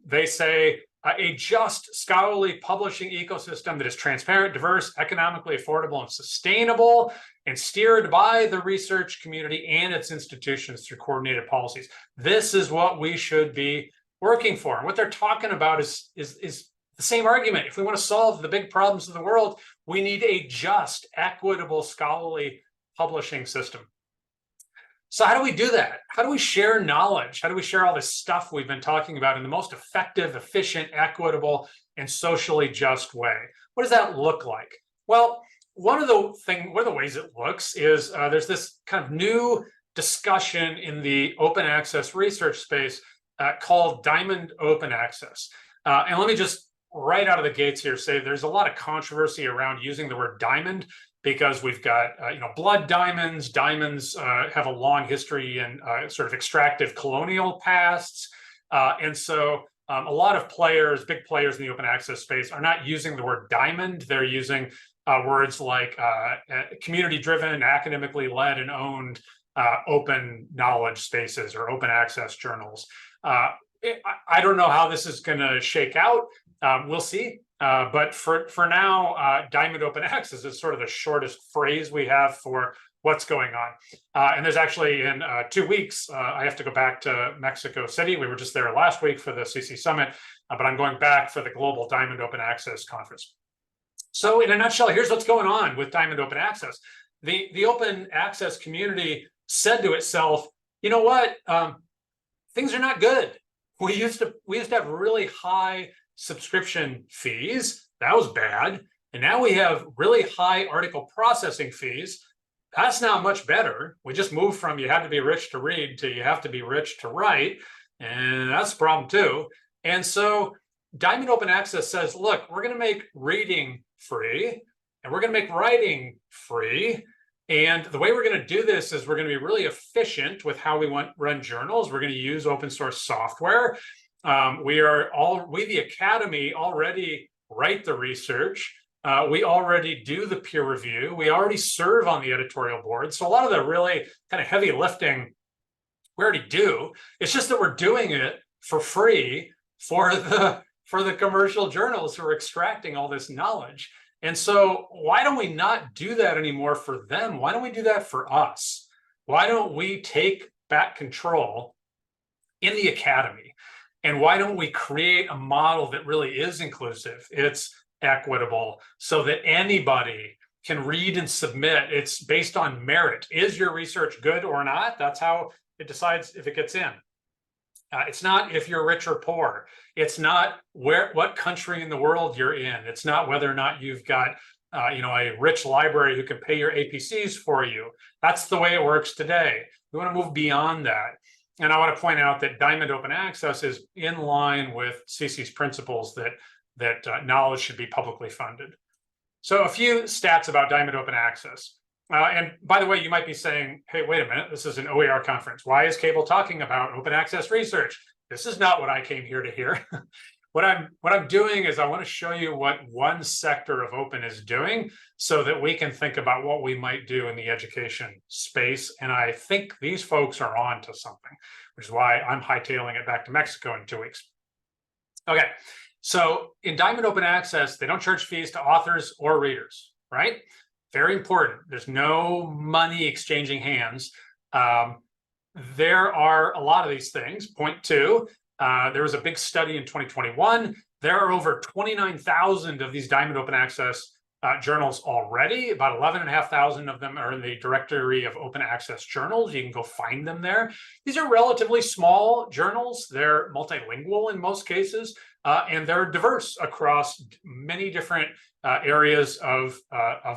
They say, a just scholarly publishing ecosystem that is transparent, diverse, economically affordable, and sustainable, and steered by the research community and its institutions through coordinated policies. This is what we should be working for. And what they're talking about is the same argument. If we want to solve the big problems of the world, we need a just, equitable, scholarly publishing system. So how do we do that? How do we share knowledge? How do we share all this stuff we've been talking about in the most effective, efficient, equitable, and socially just way? What does that look like? Well, one of the ways it looks is there's this kind of new discussion in the open access research space called Diamond Open Access. And let me just right out of the gates here say there's a lot of controversy around using the word diamond, because we've got blood diamonds. Diamonds have a long history in sort of extractive colonial pasts, and so a lot of players, big players in the open access space, are not using the word diamond. They're using words like community-driven, academically led, and owned open knowledge spaces or open access journals. I don't know how this is going to shake out. We'll see. But for now, Diamond Open Access is sort of the shortest phrase we have for what's going on. And there's actually in 2 weeks, I have to go back to Mexico City. We were just there last week for the CC Summit, but I'm going back for the Global Diamond Open Access Conference. So in a nutshell, here's what's going on with Diamond Open Access. The open access community said to itself, you know what, things are not good. We used to have really high subscription fees. That was bad. And now we have really high article processing fees. That's not much better. We just moved from you have to be rich to read to you have to be rich to write. And that's a problem too. And so Diamond Open Access says, look, we're going to make reading free and we're going to make writing free. And the way we're going to do this is we're going to be really efficient with how we run journals. We're going to use open source software. We, the Academy, already write the research. We already do the peer review. We already serve on the editorial board. So a lot of the really kind of heavy lifting we already do. It's just that we're doing it for free for the commercial journals who are extracting all this knowledge. And so why don't we not do that anymore for them? Why don't we do that for us? Why don't we take back control in the Academy? And why don't we create a model that really is inclusive? It's equitable so that anybody can read and submit. It's based on merit. Is your research good or not? That's how it decides if it gets in. It's not if you're rich or poor. It's not what country in the world you're in. It's not whether or not you've got a rich library who can pay your APCs for you. That's the way it works today. We want to move beyond that. And I want to point out that Diamond Open Access is in line with CC's principles that knowledge should be publicly funded. So a few stats about Diamond Open Access. And by the way, you might be saying, hey, wait a minute, this is an OER conference. Why is Cable talking about open access research? This is not what I came here to hear. what I'm doing is I want to show you what one sector of open is doing so that we can think about what we might do in the education space. And I think these folks are on to something, which is why I'm hightailing it back to Mexico in 2 weeks. Okay, so in Diamond Open Access, they don't charge fees to authors or readers, right? Very important. There's no money exchanging hands. There are a lot of these things. Point two, there was a big study in 2021. There are over 29,000 of these Diamond Open Access journals already. About 11,500 of them are in the directory of open access journals. You can go find them there. These are relatively small journals. They're multilingual in most cases, and they're diverse across many different areas of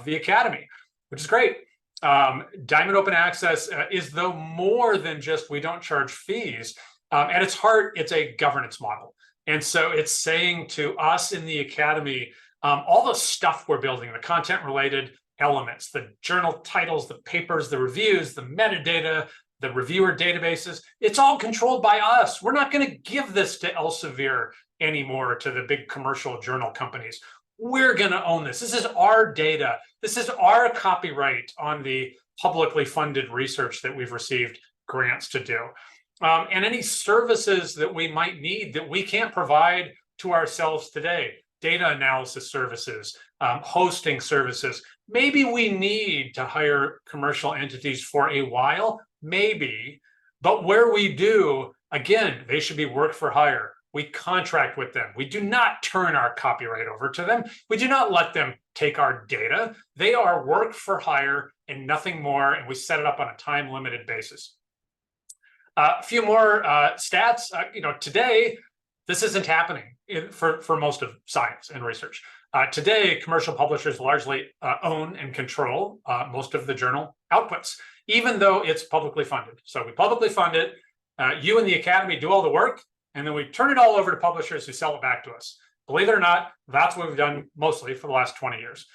the academy, which is great. Diamond Open Access is, though, more than just we don't charge fees. At its heart, it's a governance model. And so it's saying to us in the academy, all the stuff we're building, the content-related elements, the journal titles, the papers, the reviews, the metadata, the reviewer databases, it's all controlled by us. We're not going to give this to Elsevier anymore, to the big commercial journal companies. We're going to own this. This is our data. This is our copyright on the publicly funded research that we've received grants to do. And any services that we might need that we can't provide to ourselves today, data analysis services, hosting services, maybe we need to hire commercial entities for a while, maybe, but where we do, again, they should be work for hire. We contract with them. We do not turn our copyright over to them. We do not let them take our data. They are work for hire and nothing more, and we set it up on a time-limited basis. A few more stats. Today, this isn't happening for most of science and research. Today, commercial publishers largely own and control most of the journal outputs, even though it's publicly funded. So we publicly fund it. You and the academy do all the work, and then we turn it all over to publishers who sell it back to us. Believe it or not, that's what we've done mostly for the last 20 years.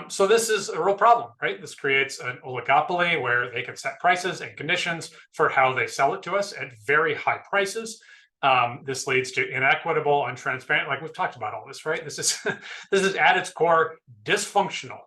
So this is a real problem, right? This creates an oligopoly where they can set prices and conditions for how they sell it to us at very high prices. This leads to inequitable, untransparent, like we've talked about all this, right? This is at its core dysfunctional.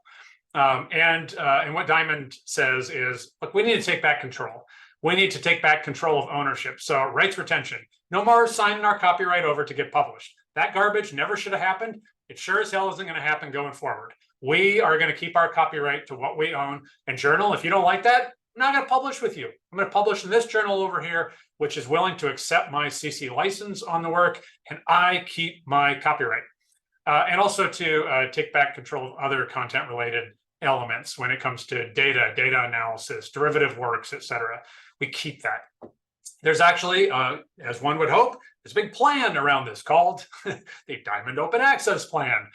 And what Diamond says is, look, we need to take back control. We need to take back control of ownership. So rights retention, no more signing our copyright over to get published. That garbage never should have happened. It sure as hell isn't going to happen going forward. We are going to keep our copyright to what we own. And journal, if you don't like that, I'm not going to publish with you. I'm going to publish in this journal over here, which is willing to accept my CC license on the work, and I keep my copyright. And also to take back control of other content-related elements when it comes to data analysis, derivative works, etc. We keep that. There's actually, as one would hope, there's a big plan around this called the Diamond Open Access Plan.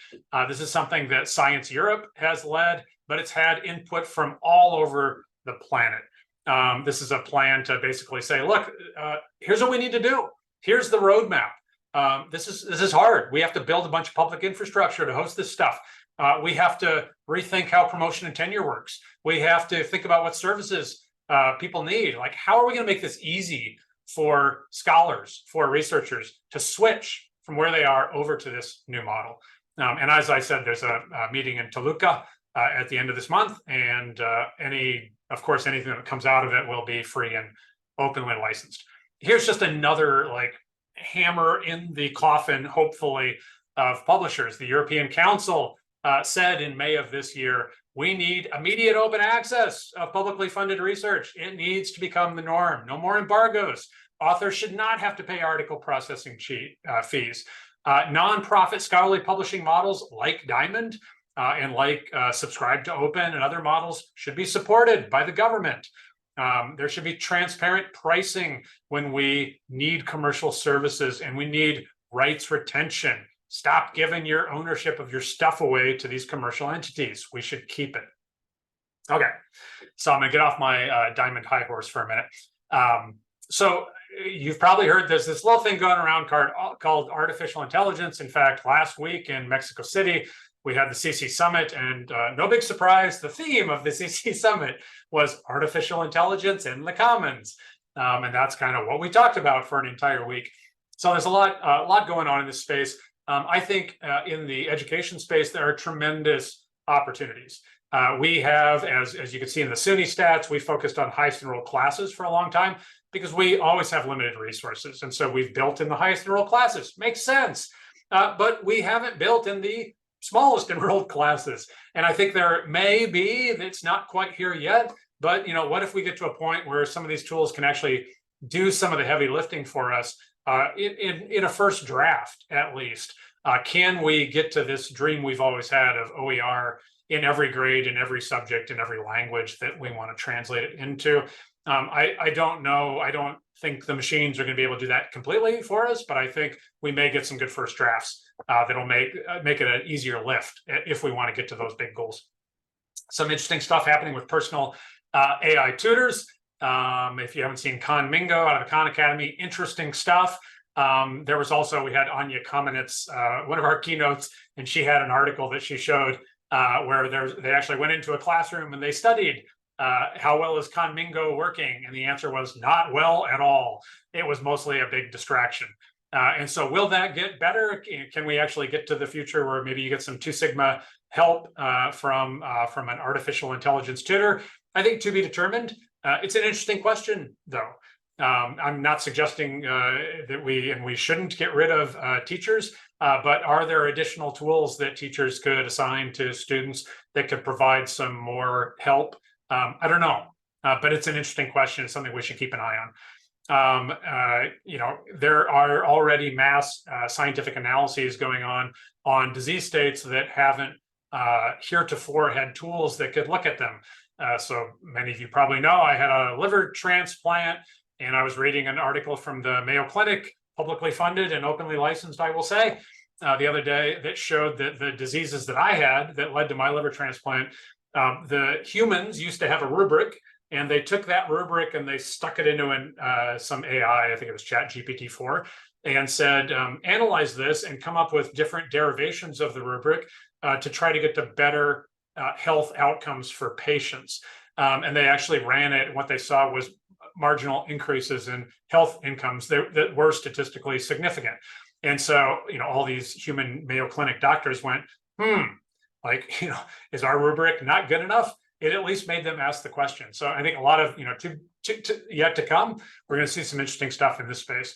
This is something that Science Europe has led, but it's had input from all over the planet. This is a plan to basically say, look, here's what we need to do. Here's the roadmap. This is hard. We have to build a bunch of public infrastructure to host this stuff. We have to rethink how promotion and tenure works. We have to think about what services people need. Like, how are we going to make this easy for scholars, for researchers to switch from where they are over to this new model? And as I said, there's a meeting in Toluca at the end of this month, and anything that comes out of it will be free and openly licensed. Here's just another hammer in the coffin, hopefully, of publishers. The European Council said in May of this year, we need immediate open access of publicly funded research. It needs to become the norm. No more embargoes. Authors should not have to pay article processing fees. Nonprofit scholarly publishing models like Diamond and like Subscribe to Open and other models should be supported by the government. There should be transparent pricing when we need commercial services and we need rights retention. Stop giving your ownership of your stuff away to these commercial entities. We should keep it. Okay, so I'm going to get off my Diamond high horse for a minute. So you've probably heard there's this little thing going around called artificial intelligence. In fact, last week in Mexico City, we had the CC Summit, and no big surprise, the theme of the CC Summit was artificial intelligence in the commons. And that's kind of what we talked about for an entire week. So there's a lot going on in this space. I think in the education space, there are tremendous opportunities. We have, as you can see in the SUNY stats, we focused on highest enrolled classes for a long time because we always have limited resources. And so we've built in the highest enrolled classes. Makes sense. But we haven't built in the smallest enrolled classes. And I think there may be, it's not quite here yet, but what if we get to a point where some of these tools can actually do some of the heavy lifting for us in a first draft, at least? Can we get to this dream we've always had of OER in every grade, in every subject, in every language that we want to translate it into? I don't know. I don't think the machines are going to be able to do that completely for us, but I think we may get some good first drafts that'll make it an easier lift if we want to get to those big goals. Some interesting stuff happening with personal AI tutors. If you haven't seen Khan Mingo out of the Khan Academy, interesting stuff. There was also, we had Anya Kamenetz, one of our keynotes, and she had an article that she showed where they actually went into a classroom and they studied how well is Khan Mingo working? And the answer was not well at all. It was mostly a big distraction. And so will that get better? Can we actually get to the future where maybe you get some 2 Sigma help from an artificial intelligence tutor? I think to be determined. It's an interesting question, though. I'm not suggesting that we shouldn't get rid of teachers, but are there additional tools that teachers could assign to students that could provide some more help? I don't know, but it's an interesting question. It's something we should keep an eye on. There are already mass scientific analyses going on disease states that haven't heretofore had tools that could look at them. So many of you probably know I had a liver transplant, and I was reading an article from the Mayo Clinic, publicly funded and openly licensed, I will say, the other day, that showed that the diseases that I had that led to my liver transplant, the humans used to have a rubric, and they took that rubric and they stuck it into some AI, I think it was ChatGPT-4, and said, analyze this and come up with different derivations of the rubric to try to get to better health outcomes for patients. And they actually ran it, and what they saw was marginal increases in health incomes that were statistically significant. And so, all these human Mayo Clinic doctors went, is our rubric not good enough? It at least made them ask the question. So I think a lot of, yet to come, we're going to see some interesting stuff in this space.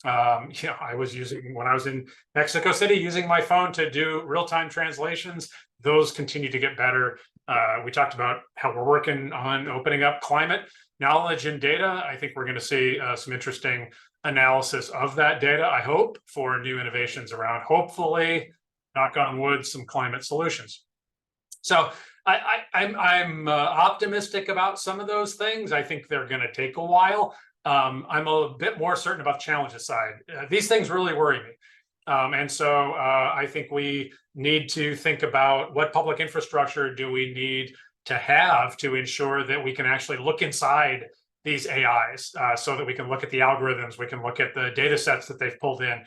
I was when I was in Mexico City, using my phone to do real-time translations. Those continue to get better. We talked about how we're working on opening up climate knowledge and data. I think we're going to see some interesting analysis of that data, I hope, for new innovations around, hopefully, knock on wood, some climate solutions. So I'm optimistic about some of those things. I think they're going to take a while. I'm a bit more certain about the challenges side. These things really worry me. And so I think we need to think about what public infrastructure do we need to have to ensure that we can actually look inside these AIs so that we can look at the algorithms, we can look at the data sets that they've pulled in.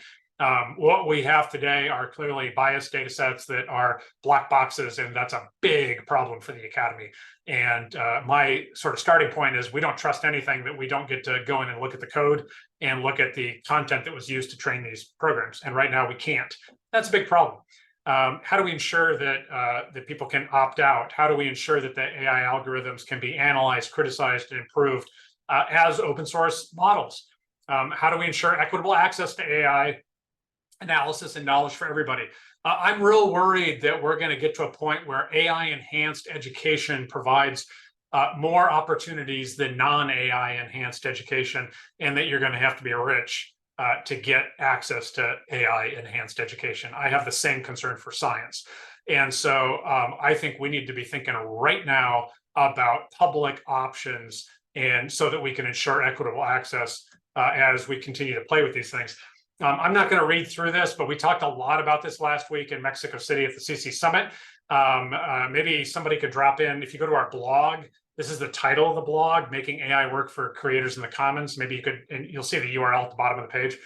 What we have today are clearly biased data sets that are black boxes, and that's a big problem for the academy. And my sort of starting point is we don't trust anything that we don't get to go in and look at the code and look at the content that was used to train these programs. And right now we can't. That's a big problem. How do we ensure that that people can opt out? How do we ensure that the AI algorithms can be analyzed, criticized, and improved as open source models? How do we ensure equitable access to AI analysis and knowledge for everybody? I'm real worried that we're going to get to a point where AI enhanced education provides more opportunities than non-AI enhanced education, and that you're going to have to be rich to get access to AI enhanced education. I have the same concern for science. And so I think we need to be thinking right now about public options, and so that we can ensure equitable access as we continue to play with these things. I'm not going to read through this, but we talked a lot about this last week in Mexico City at the CC Summit. Maybe somebody could drop in, if you go to our blog, this is the title of the blog, Making AI Work for Creators in the Commons. Maybe you could, and you'll see the URL at the bottom of the page.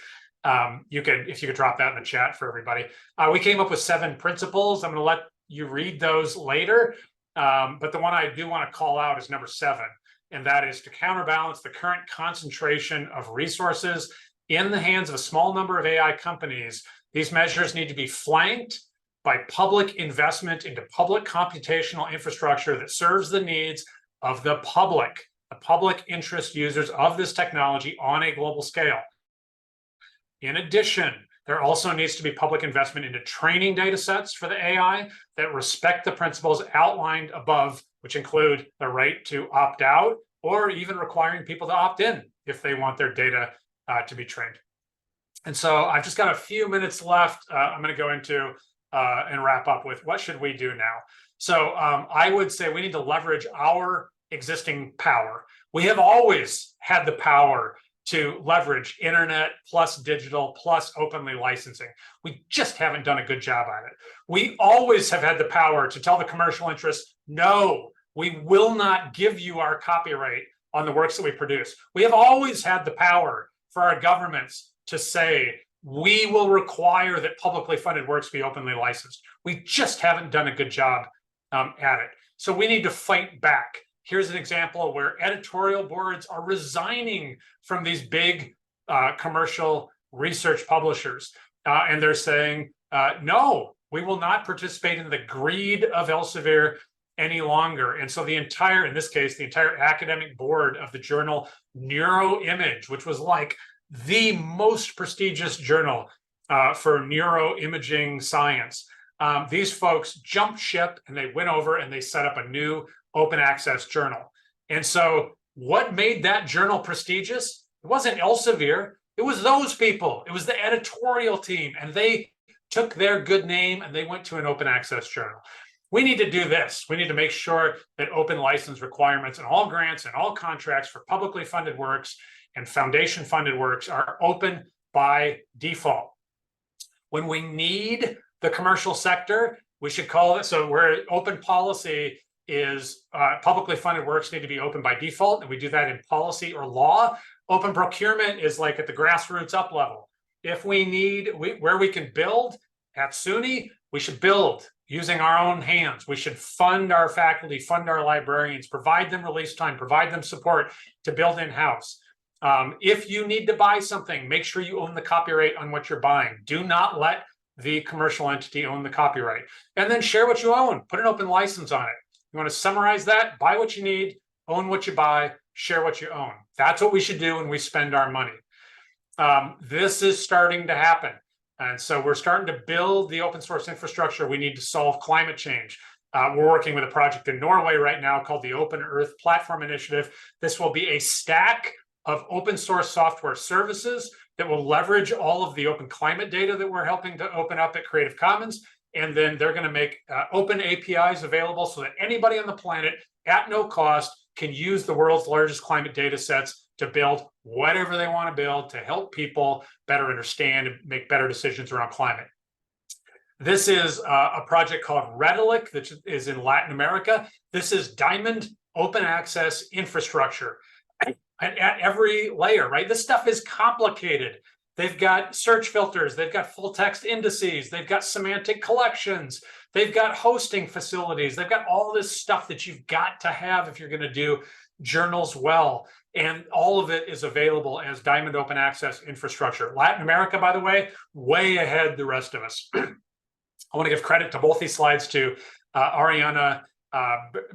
If you could drop that in the chat for everybody. We came up with 7 principles. I'm going to let you read those later. But the one I do want to call out is number 7. And that is to counterbalance the current concentration of resources in the hands of a small number of AI companies, these measures need to be flanked by public investment into public computational infrastructure that serves the needs of the public interest users of this technology on a global scale. In addition, there also needs to be public investment into training data sets for the AI that respect the principles outlined above, which include the right to opt out or even requiring people to opt in if they want their data to be trained. And so I've just got a few minutes left. I'm going to go into and wrap up with what should we do now. So I would say we need to leverage our existing power. We have always had the power to leverage internet plus digital plus openly licensing. We just haven't done a good job at it. We always have had the power to tell the commercial interests, no, we will not give you our copyright on the works that we produce. We have always had the power for our governments to say, we will require that publicly funded works be openly licensed. We just haven't done a good job at it. So we need to fight back. Here's an example where editorial boards are resigning from these big commercial research publishers. And they're saying, no, we will not participate in the greed of Elsevier any longer. And so the entire, in this case, the entire academic board of the journal Neuroimage, which was like the most prestigious journal for neuroimaging science, these folks jumped ship and they went over and they set up a new open access journal. And so what made that journal prestigious? It wasn't Elsevier, it was those people. It was the editorial team, and they took their good name and they went to an open access journal. We need to do this. We need to make sure that open license requirements and all grants and all contracts for publicly funded works and foundation funded works are open by default. When we need the commercial sector, we should call it, so where open policy is publicly funded works need to be open by default, and we do that in policy or law. Open procurement is like at the grassroots up level. If we need, where we can build at SUNY, we should build using our own hands. We should fund our faculty, fund our librarians, provide them release time, provide them support to build in-house. If you need to buy something, make sure you own the copyright on what you're buying. Do not let the commercial entity own the copyright. And then share what you own, put an open license on it. You want to summarize that? Buy what you need, own what you buy, share what you own. That's what we should do when we spend our money. This is starting to happen. And so we're starting to build the open source infrastructure we need to solve climate change. We're working with a project in Norway right now called the Open Earth Platform Initiative. This will be a stack of open source software services that will leverage all of the open climate data that we're helping to open up at Creative Commons. And then they're going to make open APIs available so that anybody on the planet at no cost can use the world's largest climate data sets to build whatever they want to build to help people better understand and make better decisions around climate. This is a project called Redilic that is in Latin America. This is Diamond open access infrastructure at every layer, right? This stuff is complicated. They've got search filters, they've got full text indices, they've got semantic collections, they've got hosting facilities, they've got all this stuff that you've got to have if you're going to do journals well. And all of it is available as Diamond open access infrastructure. Latin America, by the way, way ahead the rest of us. I want to give credit to both these slides to Ariana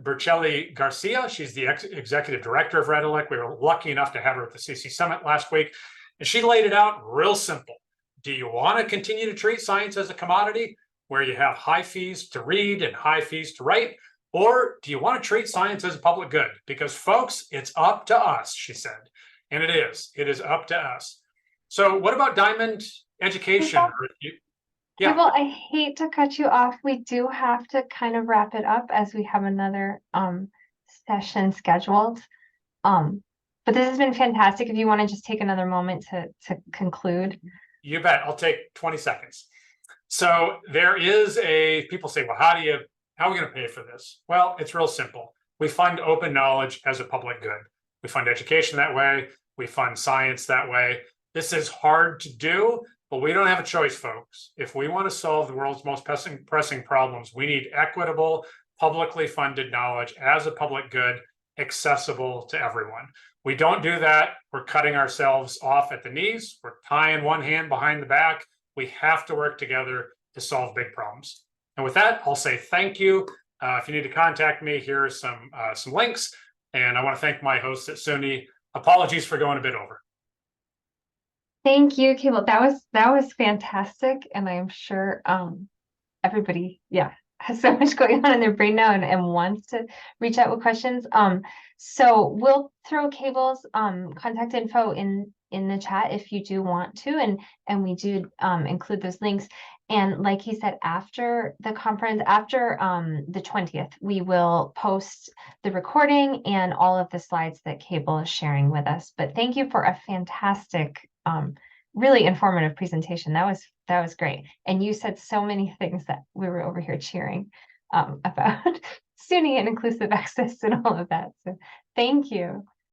Bercelli Garcia. She's the executive director of Redilic. We were lucky enough to have her at the CC Summit last week. And she laid it out real simple. Do you want to continue to treat science as a commodity where you have high fees to read and high fees to write? Or do you want to treat science as a public good? Because folks, it's up to us, she said. And it is up to us. So what about Diamond education? Yeah. Well, I hate to cut you off. We do have to kind of wrap it up as we have another session scheduled. But this has been fantastic. If you want to just take another moment to conclude. You bet. I'll take 20 seconds. So there is people say, well, how are we going to pay for this? Well, it's real simple. We fund open knowledge as a public good. We fund education that way. We fund science that way. This is hard to do, but we don't have a choice, folks. If we want to solve the world's most pressing problems, we need equitable, publicly funded knowledge as a public good, accessible to everyone. We don't do that, we're cutting ourselves off at the knees. We're tying one hand behind the back. We have to work together to solve big problems. And with that, I'll say thank you. If you need to contact me, here are some links. And I want to thank my hosts at SUNY. Apologies for going a bit over. Thank you, Cable. That was fantastic, and I'm sure everybody, has so much going on in their brain now and wants to reach out with questions. So we'll throw Cable's contact info in the chat if you do want to, and we do include those links. And like he said, after the conference, after the 20th, we will post the recording and all of the slides that Cable is sharing with us. But thank you for a fantastic, really informative presentation. That was great. And you said so many things that we were over here cheering about SUNY and inclusive access and all of that. So thank you.